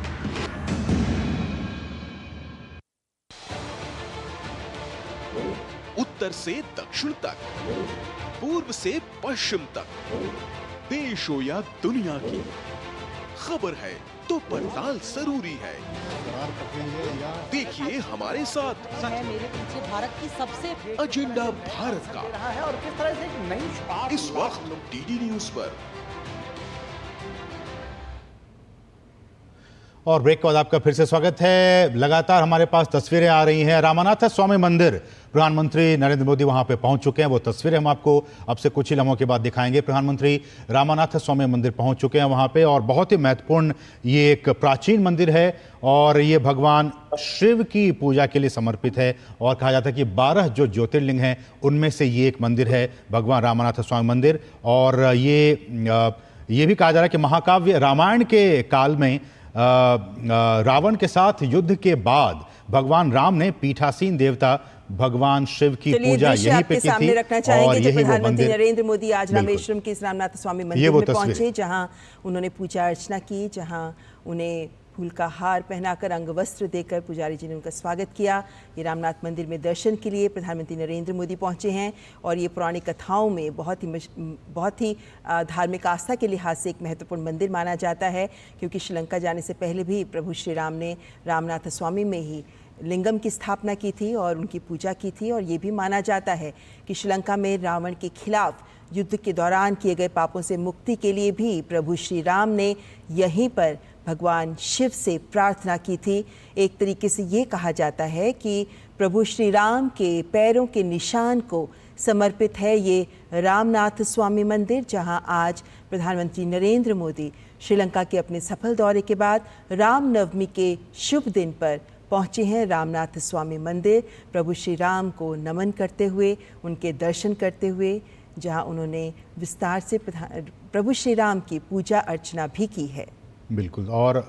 उत्तर से दक्षिण तक, पूर्व से पश्चिम तक, देश हो या दुनिया की खबर है तो पड़ताल जरूरी है। देखिए हमारे साथ मेरे पीछे भारत की सबसे एजेंडा भारत का है और किस तरह से एक नई शुरुआत इस वक्त डीडी न्यूज पर। और ब्रेक के बाद आपका फिर से स्वागत है। लगातार हमारे पास तस्वीरें आ रही हैं। रामानाथ स्वामी मंदिर, प्रधानमंत्री नरेंद्र मोदी वहां पे पहुंच चुके हैं। वो तस्वीरें हम आपको अब से कुछ ही लम्हों के बाद दिखाएंगे। प्रधानमंत्री रामानाथ स्वामी मंदिर पहुंच चुके हैं वहां पे, और बहुत ही महत्वपूर्ण ये एक प्राचीन मंदिर है, और ये भगवान शिव की पूजा के लिए समर्पित है। और कहा जाता है कि 12 जो ज्योतिर्लिंग हैं उनमें से ये एक मंदिर है, भगवान रामानाथ स्वामी मंदिर। और ये भी कहा जा रहा है कि महाकाव्य रामायण के काल में रावण के साथ युद्ध के बाद भगवान राम ने पीठासीन देवता भगवान शिव की पूजा यहीं पे की थी। रखना चाहेंगे जब प्रधानमंत्री नरेंद्र मोदी आज रामेश्वरम के इस रामनाथ स्वामी मंदिर में पहुंचे, जहां उन्होंने पूजा अर्चना की, जहां उन्हें फूल का हार पहनाकर, अंग वस्त्र देकर पुजारी जी ने उनका स्वागत किया। ये रामनाथ मंदिर में दर्शन के लिए प्रधानमंत्री नरेंद्र मोदी पहुंचे हैं, और ये पुरानी कथाओं में बहुत ही धार्मिक आस्था के लिहाज से एक महत्वपूर्ण मंदिर माना जाता है, क्योंकि श्रीलंका जाने से पहले भी प्रभु श्री राम ने रामनाथ स्वामी में ही लिंगम की स्थापना की थी और उनकी पूजा की थी। और ये भी माना जाता है कि श्रीलंका में रावण के खिलाफ युद्ध के दौरान किए गए पापों से मुक्ति के लिए भी प्रभु श्री राम ने यहीं पर भगवान शिव से प्रार्थना की थी। एक तरीके से ये कहा जाता है कि प्रभु श्री राम के पैरों के निशान को समर्पित है ये रामनाथ स्वामी मंदिर, जहां आज प्रधानमंत्री नरेंद्र मोदी श्रीलंका के अपने सफल दौरे के बाद रामनवमी के शुभ दिन पर पहुंचे हैं रामनाथ स्वामी मंदिर, प्रभु श्री राम को नमन करते हुए, उनके दर्शन करते हुए, जहां उन्होंने विस्तार से प्रभु श्री राम की पूजा अर्चना भी की है। बिल्कुल। और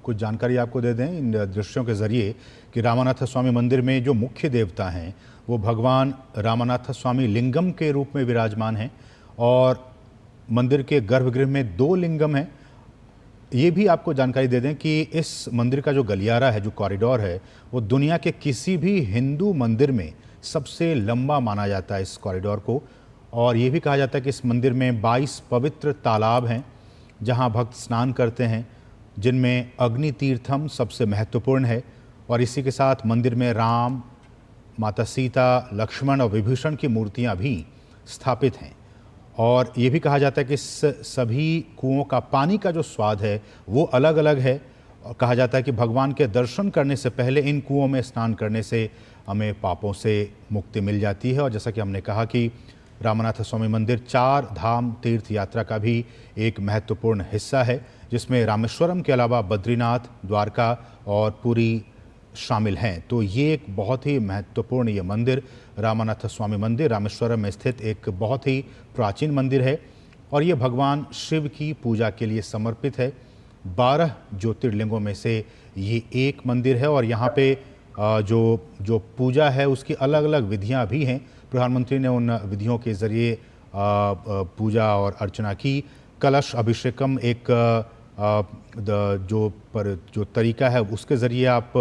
कुछ जानकारी आपको दे दें इन दृश्यों के ज़रिए कि रामानाथ स्वामी मंदिर में जो मुख्य देवता हैं वो भगवान रामानाथ स्वामी लिंगम के रूप में विराजमान हैं, और मंदिर के गर्भगृह में 2 लिंगम हैं। ये भी आपको जानकारी दे दें कि इस मंदिर का जो गलियारा है, जो कॉरिडोर है, वो दुनिया के किसी भी हिंदू मंदिर में सबसे लंबा माना जाता है इस कॉरिडोर को। और ये भी कहा जाता है कि इस मंदिर में 22 पवित्र तालाब हैं जहां भक्त स्नान करते हैं, जिनमें अग्नि तीर्थम सबसे महत्वपूर्ण है। और इसी के साथ मंदिर में राम, माता सीता, लक्ष्मण और विभीषण की मूर्तियां भी स्थापित हैं। और ये भी कहा जाता है कि सभी कुओं का पानी का जो स्वाद है वो अलग अलग है। और कहा जाता है कि भगवान के दर्शन करने से पहले इन कुओं में स्नान करने से हमें पापों से मुक्ति मिल जाती है। और जैसा कि हमने कहा कि रामनाथ स्वामी मंदिर 4 धाम तीर्थ यात्रा का भी एक महत्वपूर्ण हिस्सा है, जिसमें रामेश्वरम के अलावा बद्रीनाथ, द्वारका और पुरी शामिल हैं। तो ये एक बहुत ही महत्वपूर्ण ये मंदिर रामनाथ स्वामी मंदिर रामेश्वरम में स्थित एक बहुत ही प्राचीन मंदिर है और ये भगवान शिव की पूजा के लिए समर्पित है। 12 ज्योतिर्लिंगों में से ये एक मंदिर है और यहाँ पे जो पूजा है उसकी अलग अलग विधियाँ भी हैं। प्रधानमंत्री ने उन विधियों के ज़रिए पूजा और अर्चना की। कलश अभिषेकम एक जो तरीका है उसके ज़रिए आप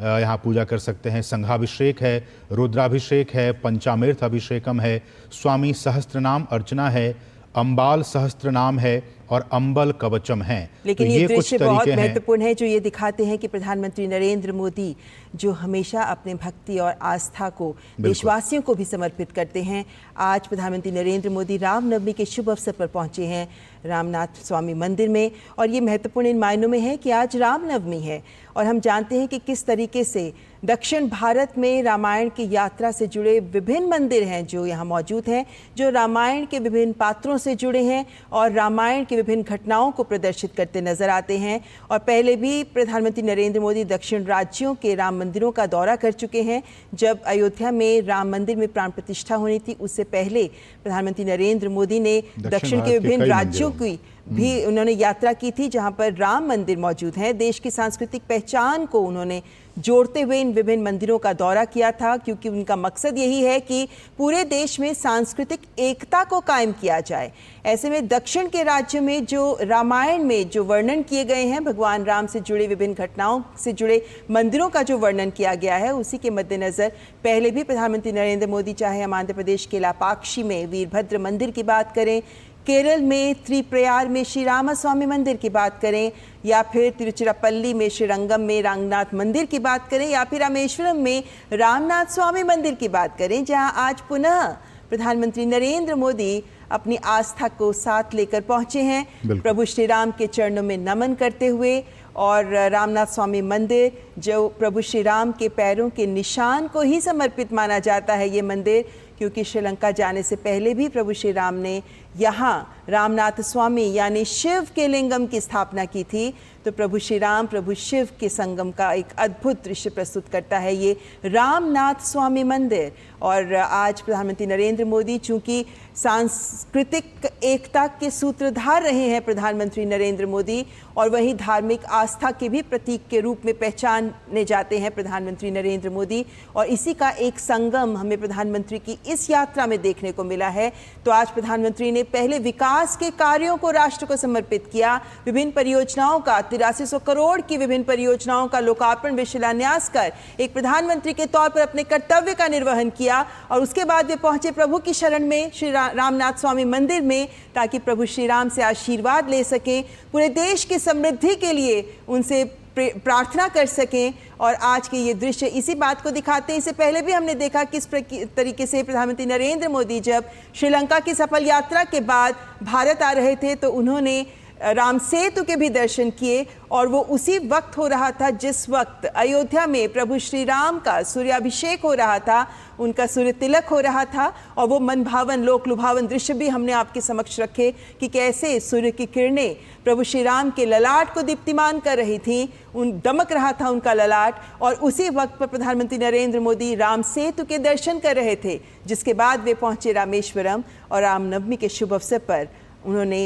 यहाँ पूजा कर सकते हैं। संघाभिषेक है, रुद्राभिषेक है, पंचामृत अभिषेकम है, स्वामी सहस्त्रनाम अर्चना है, अम्बाल सहस्त्रनाम है और अम्बल कवचम है। लेकिन तो ये कुछ दृश्य बहुत तरीके हैं महत्वपूर्ण है जो ये दिखाते हैं कि प्रधानमंत्री नरेंद्र मोदी जो हमेशा अपने भक्ति और आस्था को देशवासियों को भी समर्पित करते हैं। आज प्रधानमंत्री नरेंद्र मोदी रामनवमी के शुभ अवसर पर पहुंचे हैं रामनाथ स्वामी मंदिर में और ये महत्वपूर्ण इन मायनों में है कि आज रामनवमी है और हम जानते हैं कि किस तरीके से दक्षिण भारत में रामायण की यात्रा से जुड़े विभिन्न मंदिर हैं जो यहाँ मौजूद हैं, जो रामायण के विभिन्न पात्रों से जुड़े हैं और रामायण की विभिन्न घटनाओं को प्रदर्शित करते नजर आते हैं। और पहले भी प्रधानमंत्री नरेंद्र मोदी दक्षिण राज्यों के राम मंदिरों का दौरा कर चुके हैं। जब अयोध्या में राम मंदिर में प्राण प्रतिष्ठा होनी थी उससे पहले प्रधानमंत्री नरेंद्र मोदी ने दक्षिण के विभिन्न राज्यों की भी उन्होंने यात्रा की थी जहां पर राम मंदिर मौजूद हैं। देश की सांस्कृतिक पहचान को उन्होंने जोड़ते हुए इन विभिन्न मंदिरों का दौरा किया था क्योंकि उनका मकसद यही है कि पूरे देश में सांस्कृतिक एकता को कायम किया जाए। ऐसे में दक्षिण के राज्यों में जो रामायण में जो वर्णन किए गए हैं, भगवान राम से जुड़े विभिन्न घटनाओं से जुड़े मंदिरों का जो वर्णन किया गया है, उसी के मद्देनजर पहले भी प्रधानमंत्री नरेंद्र मोदी, चाहे हम आंध्र प्रदेश के लापाक्षी में वीरभद्र मंदिर की बात करें, केरल में त्रिप्रयार में श्री रामास्वामी मंदिर की बात करें या फिर तिरुचिरापल्ली में श्रीरंगम में रंगनाथ मंदिर की बात करें या फिर रामेश्वरम में रामनाथ स्वामी मंदिर की बात करें, जहां आज पुनः प्रधानमंत्री नरेंद्र मोदी अपनी आस्था को साथ लेकर पहुंचे हैं प्रभु श्री राम के चरणों में नमन करते हुए। और रामनाथ स्वामी मंदिर जो प्रभु श्री राम के पैरों के निशान को ही समर्पित माना जाता है ये मंदिर, क्योंकि श्रीलंका जाने से पहले भी प्रभु श्री राम ने यहाँ रामनाथ स्वामी यानी शिव के लिंगम की स्थापना की थी। तो प्रभु श्री राम प्रभु शिव के संगम का एक अद्भुत दृश्य प्रस्तुत करता है ये रामनाथ स्वामी मंदिर। और आज प्रधानमंत्री नरेंद्र मोदी चूंकि सांस्कृतिक एकता के सूत्रधार रहे हैं प्रधानमंत्री नरेंद्र मोदी, और वहीं धार्मिक आस्था के भी प्रतीक के रूप में पहचाने जाते हैं प्रधानमंत्री नरेंद्र मोदी, और इसी का एक संगम हमें प्रधानमंत्री की इस यात्रा में देखने को मिला है। तो आज प्रधानमंत्री ने पहले विकास के कार्यों को राष्ट्र को समर्पित किया, विभिन्न परियोजनाओं का 8300 करोड़ की विभिन्न परियोजनाओं का लोकार्पण व शिलान्यास कर एक प्रधानमंत्री के तौर पर अपने कर्तव्य का निर्वहन किया। और उसके बाद वे पहुंचे प्रभु की शरण में श्री रामनाथ स्वामी मंदिर में, ताकि प्रभु श्री राम से आशीर्वाद ले सकें, पूरे देश की समृद्धि के लिए उनसे प्रार्थना कर सकें। और आज के ये दृश्य इसी बात को दिखाते हैं। इससे पहले भी हमने देखा किस तरीके से प्रधानमंत्री नरेंद्र मोदी जब श्रीलंका की सफल यात्रा के बाद भारत आ रहे थे तो उन्होंने राम सेतु के भी दर्शन किए, और वो उसी वक्त हो रहा था जिस वक्त अयोध्या में प्रभु श्री राम का सूर्याभिषेक हो रहा था, उनका सूर्य तिलक हो रहा था। और वो मन भावन लोक लुभावन दृश्य भी हमने आपके समक्ष रखे कि कैसे सूर्य की किरणें प्रभु श्री राम के ललाट को दीप्तिमान कर रही थी, दमक रहा था उनका ललाट। और उसी वक्त पर प्रधानमंत्री नरेंद्र मोदी राम सेतु के दर्शन कर रहे थे, जिसके बाद वे पहुंचे रामेश्वरम, और रामनवमी के शुभ अवसर पर उन्होंने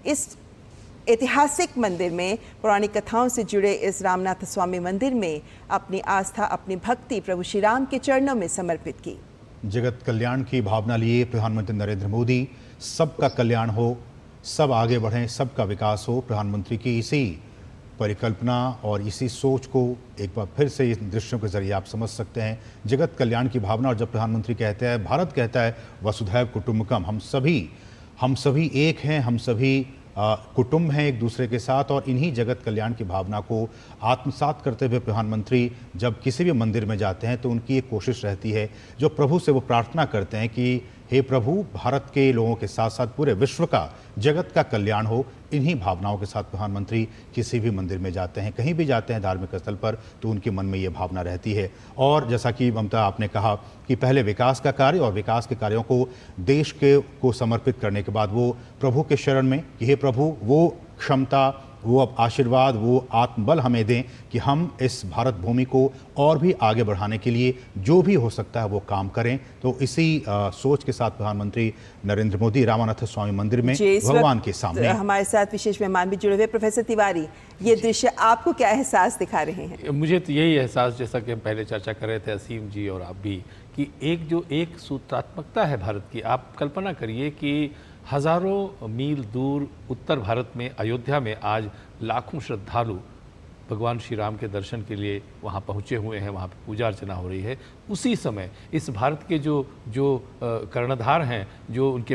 इस ऐतिहासिक मंदिर में पौराणिक कथाओं से जुड़े इस रामनाथ स्वामी मंदिर में अपनी आस्था, अपनी भक्ति प्रभु श्री राम के चरणों में समर्पित की। जगत कल्याण की भावना लिए प्रधानमंत्री नरेंद्र मोदी, सबका कल्याण हो, सब आगे बढ़ें, सबका विकास हो, प्रधानमंत्री की इसी परिकल्पना और इसी सोच को एक बार फिर से इस दृश्यों के जरिए आप समझ सकते हैं। जगत कल्याण की भावना, और जब प्रधानमंत्री कहते हैं, भारत कहता है वसुधैव कुटुंबकम, हम सभी एक हैं, हम सभी कुटुंब हैं एक दूसरे के साथ, और इन्हीं जगत कल्याण की भावना को आत्मसात करते हुए प्रधानमंत्री जब किसी भी मंदिर में जाते हैं तो उनकी एक कोशिश रहती है, जो प्रभु से वो प्रार्थना करते हैं कि हे प्रभु, भारत के लोगों के साथ साथ पूरे विश्व का, जगत का कल्याण हो। इन्हीं भावनाओं के साथ प्रधानमंत्री किसी भी मंदिर में जाते हैं, कहीं भी जाते हैं धार्मिक स्थल पर, तो उनके मन में ये भावना रहती है। और जैसा कि ममता आपने कहा कि पहले विकास का कार्य और विकास के कार्यों को देश को समर्पित करने के बाद वो प्रभु के शरण में कि हे प्रभु, वो क्षमता, वो अब आशीर्वाद, वो आत्मबल हमें दें कि हम इस भारत भूमि को और भी आगे बढ़ाने के लिए जो भी हो सकता है वो काम करें। तो इसी सोच के साथ प्रधानमंत्री नरेंद्र मोदी रामानाथ स्वामी मंदिर में भगवान के सामने। हमारे साथ विशेष मेहमान भी जुड़े हुए। प्रोफेसर तिवारी, ये दृश्य आपको क्या एहसास दिखा रहे हैं? मुझे तो यही एहसास, जैसा कि हम पहले चर्चा कर रहे थे असीम जी और आप भी, कि एक सूत्रात्मकता है भारत की। आप कल्पना करिए कि हजारों मील दूर उत्तर भारत में अयोध्या में आज लाखों श्रद्धालु भगवान श्री राम के दर्शन के लिए वहाँ पहुँचे हुए हैं, वहाँ पे पूजा अर्चना हो रही है। उसी समय इस भारत के जो कर्णधार हैं, जो उनके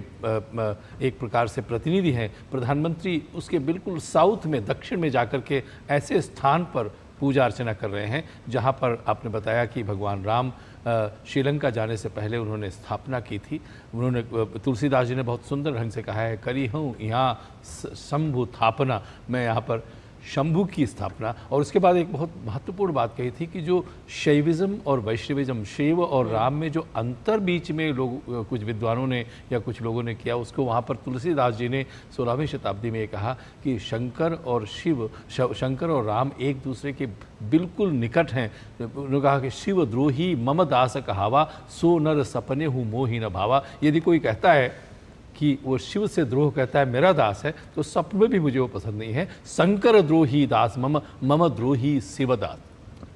एक प्रकार से प्रतिनिधि हैं, प्रधानमंत्री, उसके बिल्कुल साउथ में, दक्षिण में जाकर के ऐसे स्थान पर पूजा अर्चना कर रहे हैं जहाँ पर आपने बताया कि भगवान राम श्रीलंका जाने से पहले उन्होंने स्थापना की थी। उन्होंने, तुलसीदास जी ने बहुत सुंदर ढंग से कहा है, करी हूँ यहाँ शंभु स्थापना, मैं यहाँ पर शंभु की स्थापना। और उसके बाद एक बहुत महत्वपूर्ण बात कही थी कि जो शैविज्म और वैष्णविज्म, शिव और राम में जो अंतर बीच में लोग, कुछ विद्वानों ने या कुछ लोगों ने किया, उसको वहाँ पर तुलसीदास जी ने 16वीं शताब्दी में ये कहा कि शंकर और राम एक दूसरे के बिल्कुल निकट हैं। उन्होंने कहा कि शिव द्रोही मम दास कहावा, सो नर सपने हूँ मोहि न भावा। यदि कोई कहता है कि वो शिव से द्रोह कहता है मेरा दास है, तो सपने में भी मुझे वो पसंद नहीं है। शंकर द्रोही दास मम, मम द्रोही शिवदास।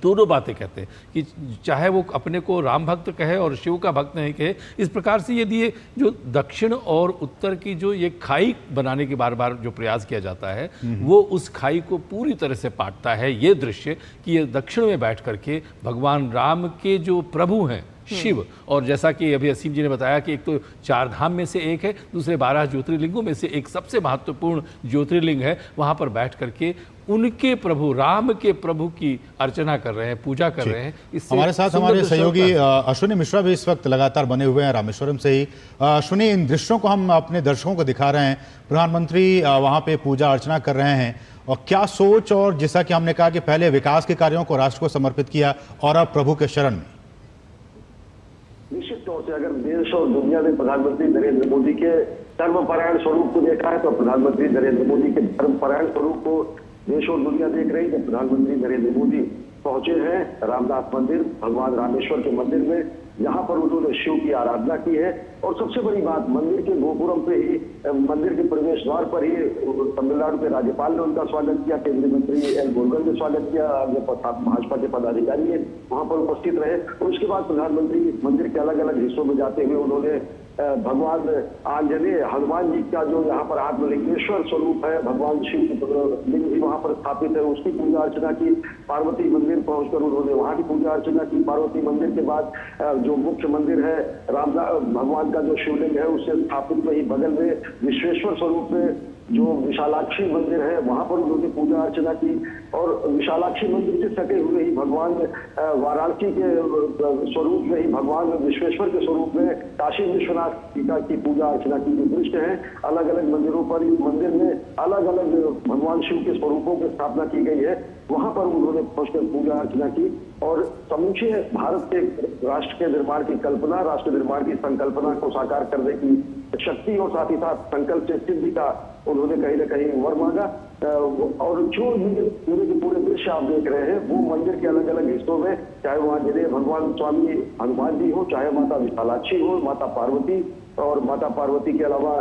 दोनों बातें कहते हैं कि चाहे वो अपने को राम भक्त कहे और शिव का भक्त नहीं कहे। इस प्रकार से यदि ये जो दक्षिण और उत्तर की जो ये खाई बनाने की बार बार जो प्रयास किया जाता है, वो उस खाई को पूरी तरह से पाटता है ये दृश्य कि ये दक्षिण में बैठ करके भगवान राम के जो प्रभु हैं शिव, और जैसा कि अभी असीम जी ने बताया कि एक तो 4 धाम में से एक है, दूसरे 12 ज्योतिर्लिंगों में से एक सबसे महत्वपूर्ण ज्योतिर्लिंग है, वहाँ पर बैठ करके उनके प्रभु, राम के प्रभु की अर्चना कर रहे हैं, पूजा कर रहे हैं। हमारे साथ हमारे सहयोगी अश्विनी मिश्रा भी इस वक्त लगातार बने हुए हैं रामेश्वरम से ही। अश्विनी, इन दृश्यों को हम अपने दर्शकों को दिखा रहे हैं, प्रधानमंत्री वहाँ पे पूजा अर्चना कर रहे हैं, और क्या सोच, और जैसा कि हमने कहा कि पहले विकास के कार्यों को राष्ट्र को समर्पित किया और अब प्रभु के शरण में। निश्चित तौर से अगर देश और दुनिया ने प्रधानमंत्री नरेंद्र मोदी के धर्मपरायण स्वरूप को देखा है, तो प्रधानमंत्री नरेंद्र मोदी के धर्मपरायण स्वरूप को देश और दुनिया देख रही है। प्रधानमंत्री नरेंद्र मोदी पहुंचे हैं रामनाथ मंदिर, भगवान रामेश्वर के मंदिर में, जहां पर उन्होंने शिव की आराधना की है। और सबसे बड़ी बात, मंदिर के गोपुरम पे ही, मंदिर के प्रवेश द्वार पर ही तमिलनाडु के राज्यपाल ने उनका स्वागत किया, केंद्रीय मंत्री एल मुरुगन ने स्वागत किया, भाजपा के पदाधिकारी वहां पर उपस्थित रहे। और उसके बाद प्रधानमंत्री मंदिर के अलग अलग हिस्सों में जाते हुए उन्होंने भगवान आंजनेय हनुमान जी का जो यहाँ पर आत्मलिंगेश्वर स्वरूप है, भगवान शिव की लिंग भी वहाँ पर स्थापित है, उसकी पूजा अर्चना की। पार्वती मंदिर पहुंचकर उन्होंने वहाँ की पूजा अर्चना की। पार्वती मंदिर के बाद जो मुख्य मंदिर है भगवान का जो शिवलिंग है, उससे स्थापित में ही बगल में विश्वेश्वर स्वरूप में जो विशालाक्षी मंदिर है, वहां पर उन्होंने पूजा अर्चना की। और विशालाक्षी मंदिर से सटे हुए ही भगवान वाराणसी के स्वरूप में ही, भगवान विश्वेश्वर के स्वरूप में काशी विश्वनाथ की पूजा अर्चना की। जो दृश्य है, अलग अलग मंदिरों पर, इस मंदिर में अलग अलग भगवान शिव के स्वरूपों की स्थापना की गई है, वहां पर उन्होंने पहुंचकर पूजा अर्चना की। और समूचे भारत के राष्ट्र के निर्माण की कल्पना, राष्ट्र निर्माण की संकल्पना को साकार करने की शक्ति और साथ ही साथ संकल्प से सिद्धि का उन्होंने कहीं न कहीं वर मांगा। और जो पूरे के पूरे दृश्य आप देख रहे हैं, वो मंदिर के अलग अलग हिस्सों में, चाहे वहाँ जिन्हें भगवान स्वामी हनुमान जी हो, चाहे माता विशालाक्षी हो, माता पार्वती, और माता पार्वती के अलावा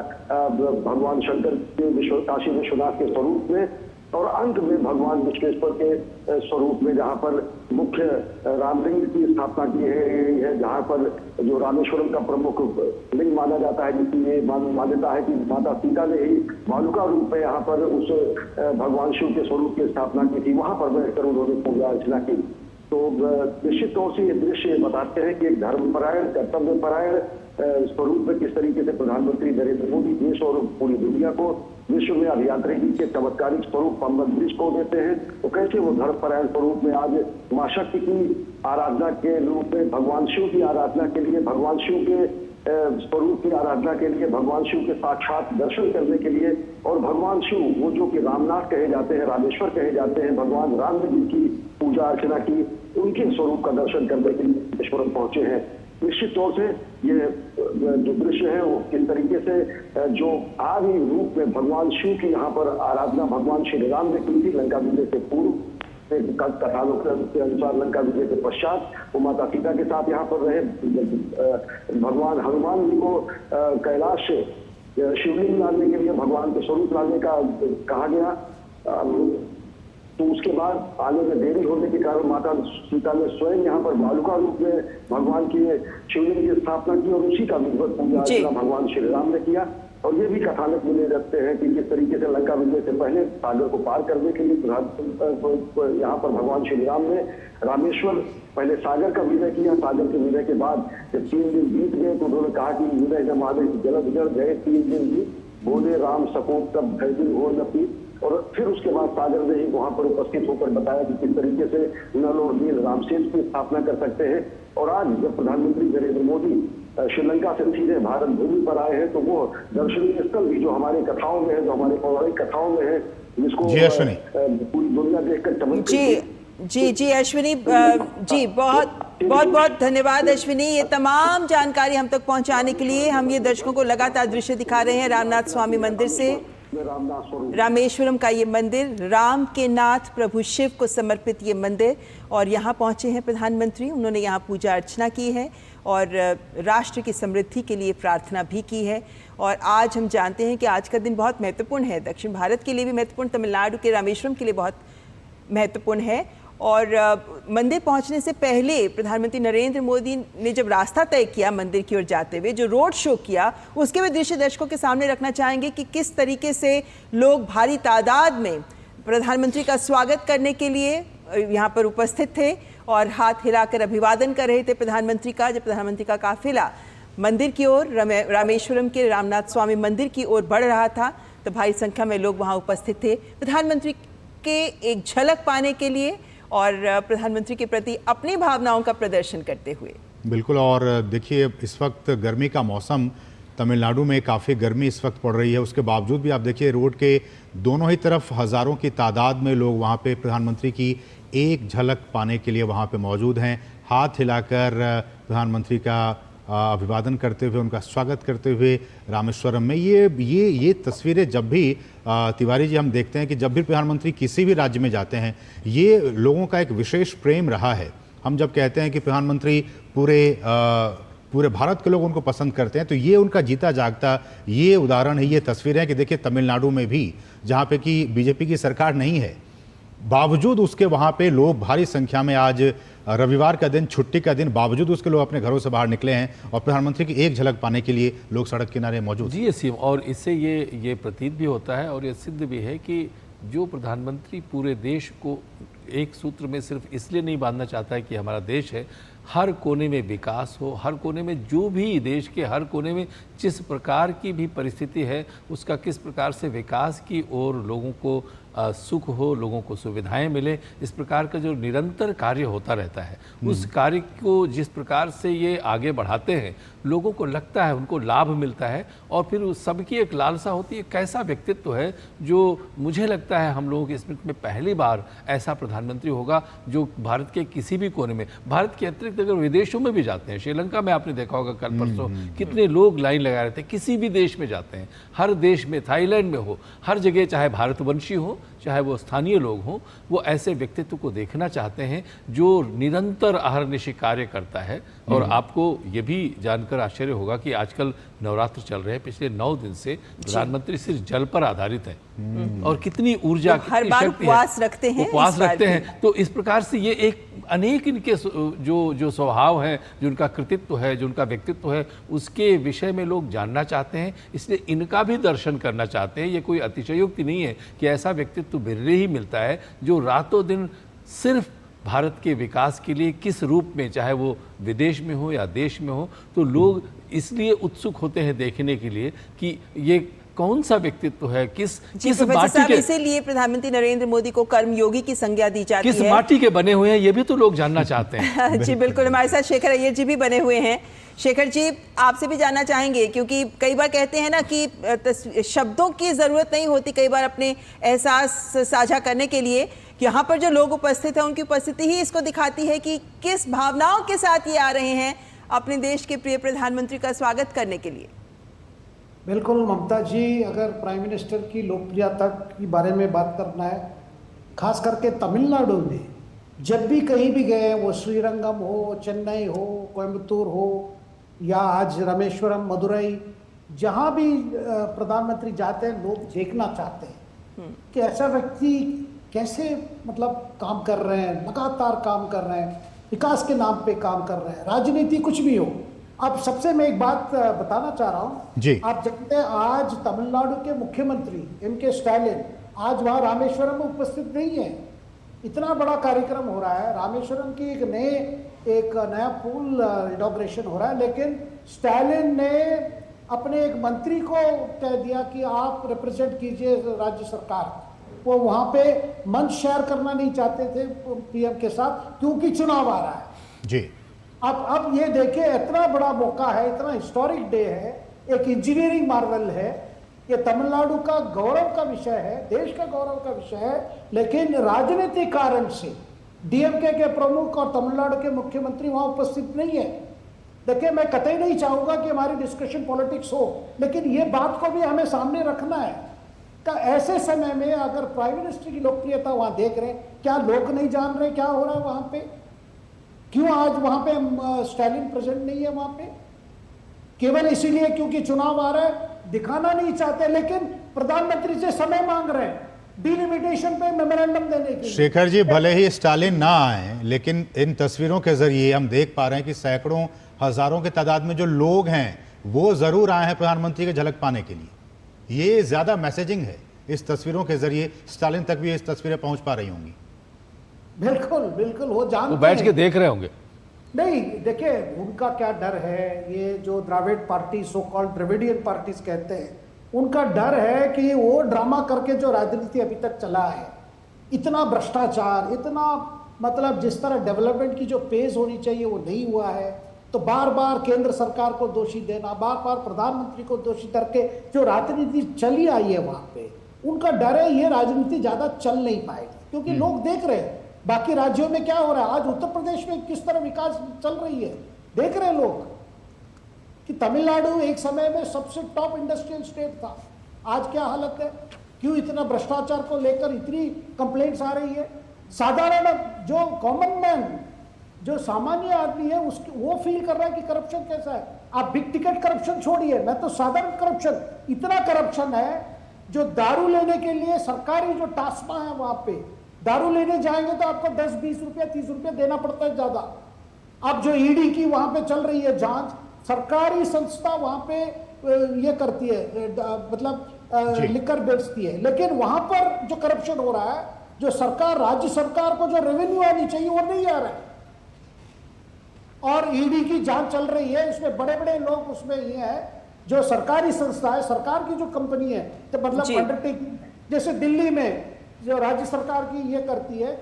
भगवान शंकर के काशी विश्वनाथ के स्वरूप में, और अंत में भगवान विश्वेश्वर के स्वरूप में, जहाँ पर मुख्य रामलिंग की स्थापना की है, जहाँ पर जो रामेश्वरम का प्रमुख लिंग माना जाता है, जिसकी ये मान्यता है कि माता सीता ने ही बालुका रूप में यहाँ पर उस भगवान शिव के स्वरूप की स्थापना की थी, वहां पर बैठकर उन्होंने पूजा अर्चना की। तो निश्चित तौर से ये दृश्य बताते हैं कि एक धर्मपरायण, कर्तव्यपरायण स्वरूप में किस तरीके से प्रधानमंत्री नरेंद्र मोदी देश और पूरी दुनिया को विश्व में अभियांत्रिकी के चमत्कारिक स्वरूप पंबन ब्रिज को देते हैं। तो कैसे वो धर्मपरायण स्वरूप में आज मां शक्ति की आराधना के रूप में, भगवान शिव की आराधना के लिए, भगवान शिव के स्वरूप की आराधना के लिए, भगवान शिव के साक्षात दर्शन करने के लिए, और भगवान शिव वो जो कि रामनाथ कहे जाते हैं, रामेश्वर कहे जाते हैं, भगवान राम ने जिनकी पूजा अर्चना की, उनके स्वरूप का दर्शन करने के लिए रामेश्वरम पहुंचे हैं। निश्चित तौर से ये जो दृश्य है वो किस तरीके से जो आदि रूप में भगवान शिव की यहाँ पर आराधना भगवान श्री राम ने की थी लंका विजय से पूर्व, कथानों के अनुसार लंका विजय के पश्चात वो माता सीता के साथ यहाँ पर रहे। भगवान हनुमान जी को कैलाश से शिवलिंग लाने के लिए भगवान के स्वरूप लाने का कहा गया, तो उसके बाद आने में देरी होने के कारण माता सीता ने स्वयं यहाँ पर बालुका रूप में भगवान की शिवलिंग की स्थापना की, और उसी का विधिवत पूजा अर्चना भगवान श्री राम ने किया। और ये भी कथानक मिले रखते हैं कि किस तरीके से लंका विजय से पहले सागर को पार करने के लिए यहाँ पर भगवान श्री राम ने रामेश्वर पहले सागर का विजय किया। सागर के विजय के बाद जब 3 दिन बीत गए तो उन्होंने कहा कि विजय जमाने जलद जल गए 3 दिन भी, बोले राम सकोप तब भय दिन हो न पी। और फिर उसके बाद सागर ने ही वहां पर उपस्थित होकर बताया कि किस तरीके से नल और नील रामसेतु की स्थापना कर सकते हैं। और आज जब प्रधानमंत्री नरेंद्र मोदी श्रीलंका से सीधे भारत भूमि पर आए हैं तो वो दर्शनीय स्थल भी जो हमारी कथाओं में है, जो हमारे पौराणिक कथाओं में है, जिसको पूरी दुनिया देखकर चमक। जी अश्विनी जी बहुत धन्यवाद अश्विनी, ये तमाम जानकारी हम तक पहुंचाने के लिए। हम ये दर्शकों को लगातार दृश्य दिखा रहे हैं रामनाथ स्वामी मंदिर से। रामेश्वरम का ये मंदिर, राम के नाथ प्रभु शिव को समर्पित ये मंदिर, और यहाँ पहुंचे हैं प्रधानमंत्री। उन्होंने यहाँ पूजा अर्चना की है और राष्ट्र की समृद्धि के लिए प्रार्थना भी की है। और आज हम जानते हैं कि आज का दिन बहुत महत्वपूर्ण है, दक्षिण भारत के लिए भी महत्वपूर्ण, तमिलनाडु के रामेश्वरम के लिए बहुत महत्वपूर्ण है। और मंदिर पहुंचने से पहले प्रधानमंत्री नरेंद्र मोदी ने जब रास्ता तय किया मंदिर की ओर जाते हुए, जो रोड शो किया, उसके भी दृश्य दर्शकों के सामने रखना चाहेंगे कि किस तरीके से लोग भारी तादाद में प्रधानमंत्री का स्वागत करने के लिए यहाँ पर उपस्थित थे और हाथ हिलाकर अभिवादन कर रहे थे प्रधानमंत्री का। जब प्रधानमंत्री का काफिला मंदिर की ओर, रामेश्वरम के रामनाथ स्वामी मंदिर की ओर बढ़ रहा था, तो भारी संख्या में लोग वहाँ उपस्थित थे प्रधानमंत्री के एक झलक पाने के लिए और प्रधानमंत्री के प्रति अपनी भावनाओं का प्रदर्शन करते हुए। बिल्कुल। और देखिए इस वक्त गर्मी का मौसम, तमिलनाडु में काफ़ी गर्मी इस वक्त पड़ रही है, उसके बावजूद भी आप देखिए रोड के दोनों ही तरफ हज़ारों की तादाद में लोग वहाँ पे प्रधानमंत्री की एक झलक पाने के लिए वहाँ पे मौजूद हैं। हाथ हिलाकर प्रधानमंत्री का अभिवादन करते हुए, उनका स्वागत करते हुए रामेश्वरम में। ये तस्वीरें जब भी तिवारी जी हम देखते हैं कि जब भी प्रधानमंत्री किसी भी राज्य में जाते हैं, ये लोगों का एक विशेष प्रेम रहा है। हम जब कहते हैं कि प्रधानमंत्री पूरे भारत के लोग उनको पसंद करते हैं, तो ये उनका जीता जागता ये उदाहरण है, ये तस्वीरें हैं कि देखिए तमिलनाडु में भी जहाँ पे कि बीजेपी की सरकार नहीं है, बावजूद उसके वहाँ पे लोग भारी संख्या में, आज रविवार का दिन, छुट्टी का दिन, बावजूद उसके लोग अपने घरों से बाहर निकले हैं और प्रधानमंत्री की एक झलक पाने के लिए लोग सड़क किनारे मौजूद जी सीएम। और इससे ये प्रतीत भी होता है और ये सिद्ध भी है कि जो प्रधानमंत्री पूरे देश को एक सूत्र में सिर्फ इसलिए नहीं बांधना चाहता है कि हमारा देश है, हर कोने में विकास हो, हर कोने में जो भी देश के हर कोने में जिस प्रकार की भी परिस्थिति है उसका किस प्रकार से विकास की ओर लोगों को सुख हो, लोगों को सुविधाएं मिले, इस प्रकार का जो निरंतर कार्य होता रहता है, उस कार्य को जिस प्रकार से ये आगे बढ़ाते हैं, लोगों को लगता है, उनको लाभ मिलता है। और फिर सबकी एक लालसा होती है, कैसा व्यक्तित्व है जो, मुझे लगता है हम लोगों की स्मृति में पहली बार ऐसा प्रधानमंत्री होगा जो भारत के किसी भी कोने में, भारत के अतिरिक्त अगर विदेशों में भी जाते हैं, श्रीलंका में आपने देखा होगा कल परसों कितने लोग लाइन लगा रहे थे, किसी भी देश में जाते हैं, हर देश में, थाईलैंड में हो, हर जगह, चाहे भारतवंशी हो चाहे वो स्थानीय लोग हों, वो ऐसे व्यक्तित्व को देखना चाहते हैं जो निरंतर अहर्निशि कार्य करता है। और आपको ये भी जानकर आश्चर्य होगा कि आजकल नवरात्र चल रहे हैं, पिछले 9 दिन से प्रधानमंत्री सिर्फ जल पर आधारित है और कितनी ऊर्जा, हर बार उपवास रखते हैं, उपवास रखते हैं। तो इस प्रकार से ये एक अनेक इनके जो स्वभाव है, जो उनका कृतित्व है, जो उनका व्यक्तित्व है, उसके विषय में लोग जानना चाहते हैं, इसलिए इनका भी दर्शन करना चाहते हैं। ये कोई अतिशयोक्ति नहीं है कि ऐसा व्यक्तित्व बिरले ही मिलता है जो रातों दिन सिर्फ भारत के विकास के लिए किस रूप में, चाहे वो विदेश में हो या देश में हो, तो लोग इसलिए उत्सुक होते हैं देखने के लिए कि ये कौन सा व्यक्तित्व है, किस प्रोफेसर माटी साहब, के, इसीलिए प्रधानमंत्री नरेंद्र मोदी को कर्मयोगी की संज्ञा दी जाती है। किस माटी के बने हुए हैं, ये भी तो लोग जानना चाहते हैं। जी बिल्कुल, हमारे साथ शेखर अय्यर जी भी बने हुए हैं। शेखर जी, आपसे भी जानना चाहेंगे, क्योंकि कई बार कहते हैं ना कि शब्दों की जरूरत नहीं होती कई बार अपने एहसास साझा करने के लिए। यहाँ पर जो लोग उपस्थित हैं उनकी उपस्थिति ही इसको दिखाती है कि किस भावनाओं के साथ ये आ रहे हैं अपने देश के प्रिय प्रधानमंत्री का स्वागत करने के लिए। बिल्कुल ममता जी, अगर प्राइम मिनिस्टर की लोकप्रियता के बारे में बात करना है, खास करके तमिलनाडु में जब भी कहीं भी गए, वो श्रीरंगम हो, चेन्नई हो, कोयम्बतूर हो या आज रामेश्वरम, मदुरई, जहाँ भी प्रधानमंत्री जाते हैं लोग देखना चाहते हैं कि ऐसा व्यक्ति कैसे मतलब काम कर रहे हैं, लगातार काम कर रहे हैं, विकास के नाम पे काम कर रहे हैं, राजनीति कुछ भी हो। अब सबसे मैं एक बात बताना चाह रहा हूँ, आप जानते हैं आज तमिलनाडु के मुख्यमंत्री एम.के. स्टालिन आज वहाँ रामेश्वरम में उपस्थित नहीं है। इतना बड़ा कार्यक्रम हो रहा है, रामेश्वरम की एक नया पुल इनॉग्रेशन हो रहा है, लेकिन स्टालिन ने अपने एक मंत्री को कह दिया कि आप रिप्रेजेंट कीजिए राज्य सरकार। वो वहाँ पे मंच शेयर करना नहीं चाहते थे पीएम के साथ, क्योंकि चुनाव आ रहा है जी। अब ये देखिए, इतना बड़ा मौका है, इतना हिस्टोरिक डे है, एक इंजीनियरिंग मार्वल है, ये तमिलनाडु का गौरव का विषय है, देश का गौरव का विषय है, लेकिन राजनीतिक कारण से डीएमके के प्रमुख और तमिलनाडु के मुख्यमंत्री वहां उपस्थित नहीं है। देखिए, मैं कतई नहीं चाहूंगा कि हमारी डिस्कशन पॉलिटिक्स हो, लेकिन ये बात को भी हमें सामने रखना है कि ऐसे समय में अगर प्राइम मिनिस्टर की लोकप्रियता वहां देख रहे हैं, क्या लोग नहीं जान रहे क्या हो रहा है वहां पे? क्यों आज वहां पे स्टालिन प्रेजेंट नहीं है वहां पे? केवल इसीलिए क्योंकि चुनाव आ रहा है, दिखाना नहीं चाहते, लेकिन प्रधानमंत्री से समय मांग रहे हैं डिलिमिटेशन पे मेमोरेंडम देने के लिए। शेखर जी, भले ही स्टालिन ना आए, लेकिन इन तस्वीरों के जरिए हम देख पा रहे हैं कि सैकड़ों हजारों के तादाद में जो लोग हैं वो जरूर आए हैं प्रधानमंत्री की झलक पाने के लिए। ये ज्यादा मैसेजिंग है, इस तस्वीरों के जरिए स्टालिन तक भी इस तस्वीरें पहुंच पा रही होंगी। बिल्कुल बिल्कुल, वो जानते हैं, बैठ के देख रहे होंगे। नहीं, देखिए उनका क्या डर है, ये जो Dravida party, so called Dravidian parties कहते हैं, उनका डर है कि वो ड्रामा करके जो राजनीति अभी तक चला है, इतना भ्रष्टाचार, इतना मतलब जिस तरह डेवलपमेंट की जो पेस होनी चाहिए वो नहीं हुआ है, तो बार बार केंद्र सरकार को दोषी देना, बार बार प्रधानमंत्री को दोषी करके जो राजनीति चली आई है वहां पे, उनका डर है ये राजनीति ज्यादा चल नहीं पाएगी, क्योंकि लोग देख रहे हैं बाकी राज्यों में क्या हो रहा है। आज उत्तर प्रदेश में किस तरह विकास चल रही है, देख रहे हैं लोग कि तमिलनाडु एक समय में सबसे टॉप इंडस्ट्रियल स्टेट था, आज क्या हालत है, क्यों इतना भ्रष्टाचार को लेकर इतनी कंप्लेंट्स आ रही है। साधारण जो कॉमन मैन, जो सामान्य आदमी है, उसकी वो फील कर रहा है कि करप्शन कैसा है। आप बिग टिकट करप्शन छोड़िए, मैं तो साधारण करप्शन, इतना करप्शन है जो दारू लेने के लिए सरकारी जो टास्मा है वहां पे दारू लेने जाएंगे तो आपको 10-20 रुपया 30 रुपया देना पड़ता है ज्यादा। अब जो ईडी की वहां पे चल रही है जांच, सरकारी संस्था वहां पे ये करती है, मतलब लिकर बेचती है, लेकिन वहां पर जो करप्शन हो रहा है, जो सरकार, राज्य सरकार को जो रेवेन्यू आनी चाहिए वो नहीं आ रहा है। और ईडी की जांच चल रही है, इसमें बड़े बड़े लोग उसमें ये है, जो सरकारी संस्था है, सरकार की जो कंपनी है, तो मतलब अंडरटेकिंग, जैसे दिल्ली में जो राज्य सरकार की ये करती है,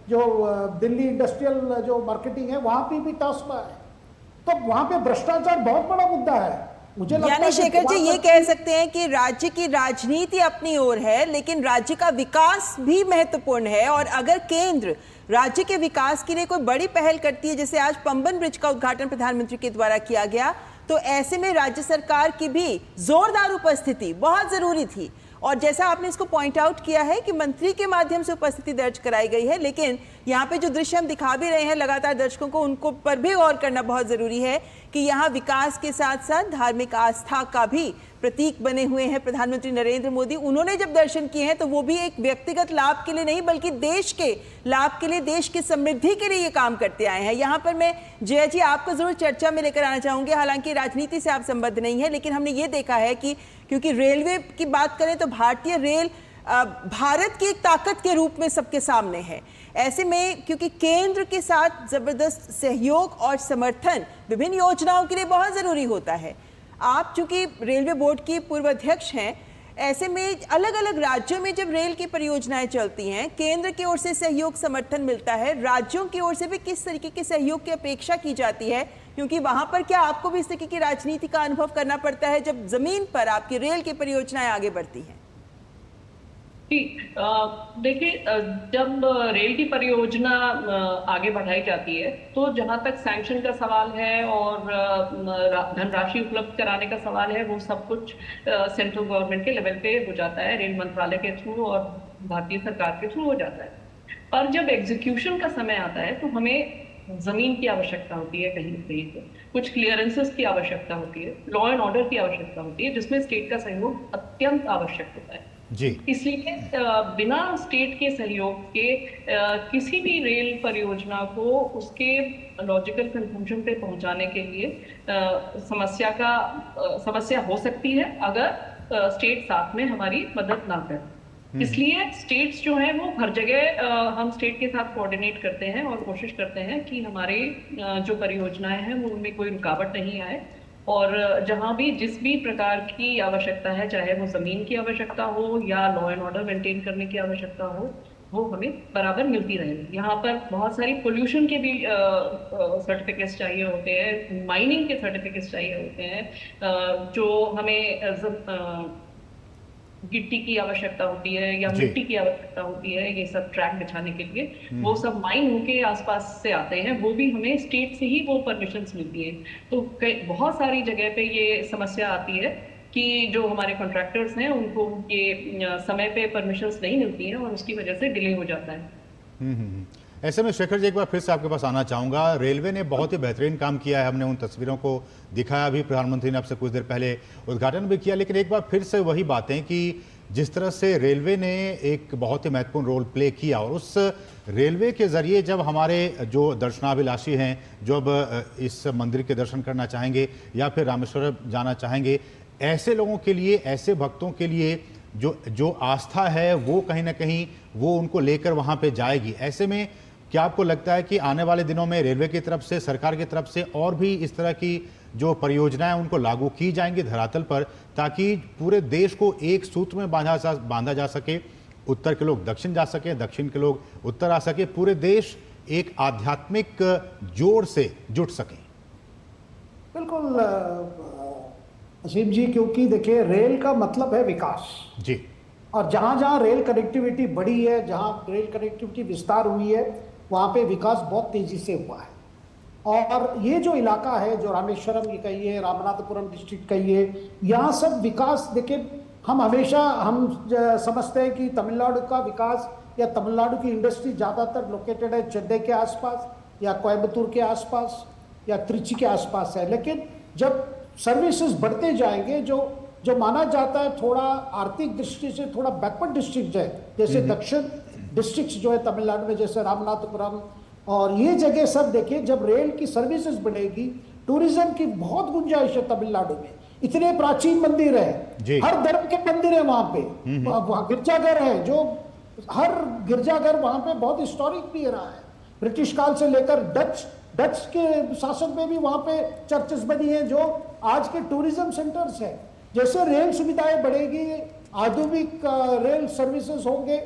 जो दिल्ली इंडस्ट्रियल जो मार्केटिंग है, वहां पे भी टास्मा है, तो वहां पे भ्रष्टाचार बहुत बड़ा मुद्दा है। मुझे लगता यानी है शेखर जी ये कह सकते हैं कि राज्य की राजनीति अपनी ओर है, लेकिन राज्य का विकास भी महत्वपूर्ण है, और अगर केंद्र राज्य के विकास के लिए कोई बड़ी पहल करती है, जैसे आज पंबन ब्रिज का उद्घाटन प्रधानमंत्री के द्वारा किया गया, तो ऐसे में राज्य सरकार की भी जोरदार उपस्थिति बहुत जरूरी थी। और जैसा आपने इसको पॉइंट आउट किया है कि मंत्री के माध्यम से उपस्थिति दर्ज कराई गई है, लेकिन यहाँ पे जो दृश्य हम दिखा भी रहे हैं लगातार दर्शकों को, उनको पर भी गौर करना बहुत जरूरी है कि यहाँ विकास के साथ साथ धार्मिक आस्था का भी प्रतीक बने हुए हैं प्रधानमंत्री नरेंद्र मोदी। उन्होंने जब दर्शन किए हैं तो वो भी एक व्यक्तिगत लाभ के लिए नहीं, बल्कि देश के लाभ के लिए, देश की समृद्धि के लिए ये काम करते आए हैं। यहाँ पर मैं जया जी आपको जरूर चर्चा में लेकर आना चाहूंगी, हालांकि राजनीति से आप संबद्ध नहीं है, लेकिन हमने ये देखा है कि क्योंकि रेलवे की बात करें तो भारतीय रेल भारत की एक ताकत के रूप में सबके सामने है। ऐसे में क्योंकि केंद्र के साथ जबरदस्त सहयोग और समर्थन विभिन्न योजनाओं के लिए बहुत जरूरी होता है, आप चूंकि रेलवे बोर्ड की पूर्व अध्यक्ष हैं, ऐसे में अलग अलग राज्यों में जब रेल की परियोजनाएं चलती हैं, केंद्र की ओर से सहयोग समर्थन मिलता है, राज्यों की ओर से भी किस तरीके के सहयोग की अपेक्षा की जाती है? क्योंकि वहां पर क्या आपको भी इस तरीके की राजनीति का अनुभव करना पड़ता है जब जमीन पर आपकी रेल की परियोजनाएं आगे बढ़ती हैं? देखिए, जब रेल की परियोजना आगे बढ़ाई जाती है तो जहां तक सैंक्शन का सवाल है और धनराशि उपलब्ध कराने का सवाल है, वो सब कुछ सेंट्रल गवर्नमेंट के लेवल पे हो जाता है, रेल मंत्रालय के थ्रू और भारतीय सरकार के थ्रू हो जाता है। पर जब एग्जीक्यूशन का समय आता है तो हमें जमीन की आवश्यकता होती है, कहीं कहीं पे कुछ क्लियरेंसेस की आवश्यकता होती है, लॉ एंड ऑर्डर की आवश्यकता होती है, जिसमें स्टेट का सहयोग अत्यंत आवश्यक होता है जी। इसलिए बिना स्टेट के सहयोग के किसी भी रेल परियोजना को उसके लॉजिकल कंक्लूजन पे पहुंचाने के लिए समस्या हो सकती है अगर स्टेट साथ में हमारी मदद ना करे। इसलिए स्टेट्स जो हैं वो हर जगह हम स्टेट के साथ कोऑर्डिनेट करते हैं और कोशिश करते हैं कि हमारे जो परियोजनाएं हैं वो उनमें कोई रुकावट नहीं आए, और जहां भी जिस भी प्रकार की आवश्यकता है, चाहे वो जमीन की आवश्यकता हो या लॉ एंड ऑर्डर मेंटेन करने की आवश्यकता हो, वो हमें बराबर मिलती रहेगी। यहाँ पर बहुत सारी पोल्यूशन के भी सर्टिफिकेट्स चाहिए होते हैं, माइनिंग के सर्टिफिकेट्स चाहिए होते हैं, जो हमें गिट्टी की आवश्यकता होती है या मिट्टी की आवश्यकता होती है, ये सब ट्रैक बिछाने के लिए वो सब माइन के आसपास से आते हैं, वो भी हमें स्टेट से ही वो परमिशंस मिलती है। तो बहुत सारी जगह पे ये समस्या आती है कि जो हमारे कॉन्ट्रैक्टर्स हैं उनको ये समय पे परमिशंस नहीं मिलती हैं और उसकी वजह से डिले हो जाता है। ऐसे में शेखर जी एक बार फिर से आपके पास आना चाहूँगा। रेलवे ने बहुत ही बेहतरीन काम किया है, हमने उन तस्वीरों को दिखाया भी, प्रधानमंत्री ने आपसे कुछ देर पहले उद्घाटन भी किया, लेकिन एक बार फिर से वही बातें कि जिस तरह से रेलवे ने एक बहुत ही महत्वपूर्ण रोल प्ले किया, और उस रेलवे के ज़रिए जब हमारे जो दर्शनाभिलाषी हैं, जो अब इस मंदिर के दर्शन करना चाहेंगे या फिर रामेश्वरम जाना चाहेंगे, ऐसे लोगों के लिए, ऐसे भक्तों के लिए जो आस्था है वो कहीं ना कहीं वो उनको लेकर वहाँ पे जाएगी। ऐसे में क्या आपको लगता है कि आने वाले दिनों में रेलवे की तरफ से, सरकार की तरफ से और भी इस तरह की जो परियोजनाएं उनको लागू की जाएंगी धरातल पर, ताकि पूरे देश को एक सूत्र में बांधा जा सके, उत्तर के लोग दक्षिण जा सके, दक्षिण के लोग उत्तर आ सके, पूरे देश एक आध्यात्मिक जोड़ से जुट सके? बिल्कुल असीम जी, क्योंकि देखिए रेल का मतलब है विकास जी, और जहाँ जहाँ रेल कनेक्टिविटी बढ़ी है, जहाँ रेल कनेक्टिविटी विस्तार हुई है, वहाँ पे विकास बहुत तेजी से हुआ है। और ये जो इलाका है, जो रामेश्वरम ये कहिए, रामनाथपुरम डिस्ट्रिक्ट कहिए, यहाँ सब विकास देखिए, हम हमेशा समझते हैं कि तमिलनाडु का विकास या तमिलनाडु की इंडस्ट्री ज़्यादातर लोकेटेड है चेन्नई के आसपास या कोयम्बतूर के आसपास या त्रिची के आसपास है, लेकिन जब सर्विसेज बढ़ते जाएंगे, जो माना जाता है थोड़ा आर्थिक दृष्टि से थोड़ा बैकवर्ड डिस्ट्रिक्ट है, जैसे दक्षिण डिस्ट्रिक्ट्स जो है तमिलनाडु में, जैसे रामनाथपुरम और ये जगह सब देखिए, जब रेल की सर्विसेज बढ़ेगी, टूरिज्म की बहुत गुंजाइश है तमिलनाडु में। इतने प्राचीन मंदिर है, हर धर्म के मंदिर है वहां पे, वहाँ गिरजाघर है, जो हर गिरजाघर वहां पे बहुत हिस्टोरिक भी रहा है, ब्रिटिश काल से लेकर डच के शासन में भी वहां पे चर्चेस बनी है, जो आज के टूरिज्म सेंटर्स है। जैसे रेल सुविधाएं बढ़ेगी, आधुनिक रेल सर्विसेज होंगे,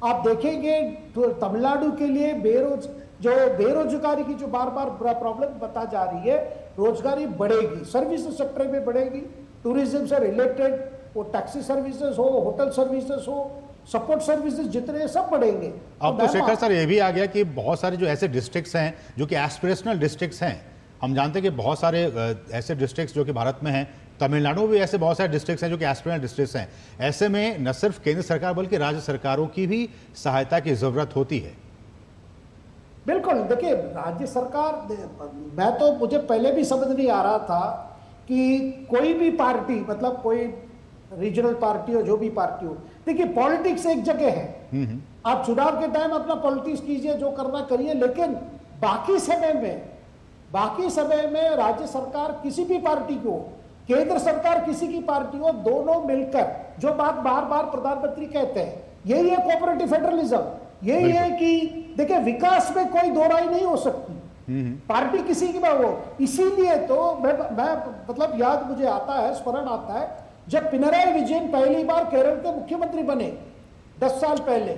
आप देखेंगे तमिलनाडु के लिए बेरोजगारी की जो बार बार प्रॉब्लम बता जा रही है, रोजगारी बढ़ेगी, सर्विस सेक्टर में बढ़ेगी, टूरिज्म से रिलेटेड वो टैक्सी सर्विसेज हो, होटल सर्विसेज हो, सपोर्ट सर्विसेज जितने सब बढ़ेंगे। अब तो शेखर सर ये भी आ गया कि बहुत सारे जो ऐसे डिस्ट्रिक्ट्स हैं जो कि एस्पिरेशनल डिस्ट्रिक्ट्स हैं, हम जानते हैं कि बहुत सारे ऐसे डिस्ट्रिक्ट्स जो कि भारत में हैं, तमिलनाडु भी ऐसे बहुत सारे डिस्ट्रिक्ट्स हैं जो कि एस्पिरेशनल डिस्ट्रिक्ट्स हैं। ऐसे में न सिर्फ केंद्र सरकार बल्कि राज्य सरकारों की भी सहायता की जरूरत होती है। बिल्कुल, देखिए राज्य सरकार, मुझे पहले भी समझ नहीं आ रहा था कि कोई भी पार्टी, मतलब कोई रीजनल पार्टी हो, जो भी पार्टी हो, देखिए पॉलिटिक्स एक जगह है, आप चुनाव के टाइम अपना पॉलिटिक्स कीजिए, जो करना करिए, लेकिन बाकी समय में राज्य सरकार किसी भी पार्टी को, केंद्र सरकार किसी की पार्टी हो, दोनों मिलकर जो बात बार बार प्रधानमंत्री कहते हैं, यही है कोऑपरेटिव फेडरलिज्म। यही है कि देखिए विकास में कोई दो राय नहीं हो सकती, पार्टी किसी की वो, इसीलिए तो मैं मतलब याद मुझे आता है, स्मरण आता है, जब पिनराई विजयन पहली बार केरल के मुख्यमंत्री बने 10 साल पहले,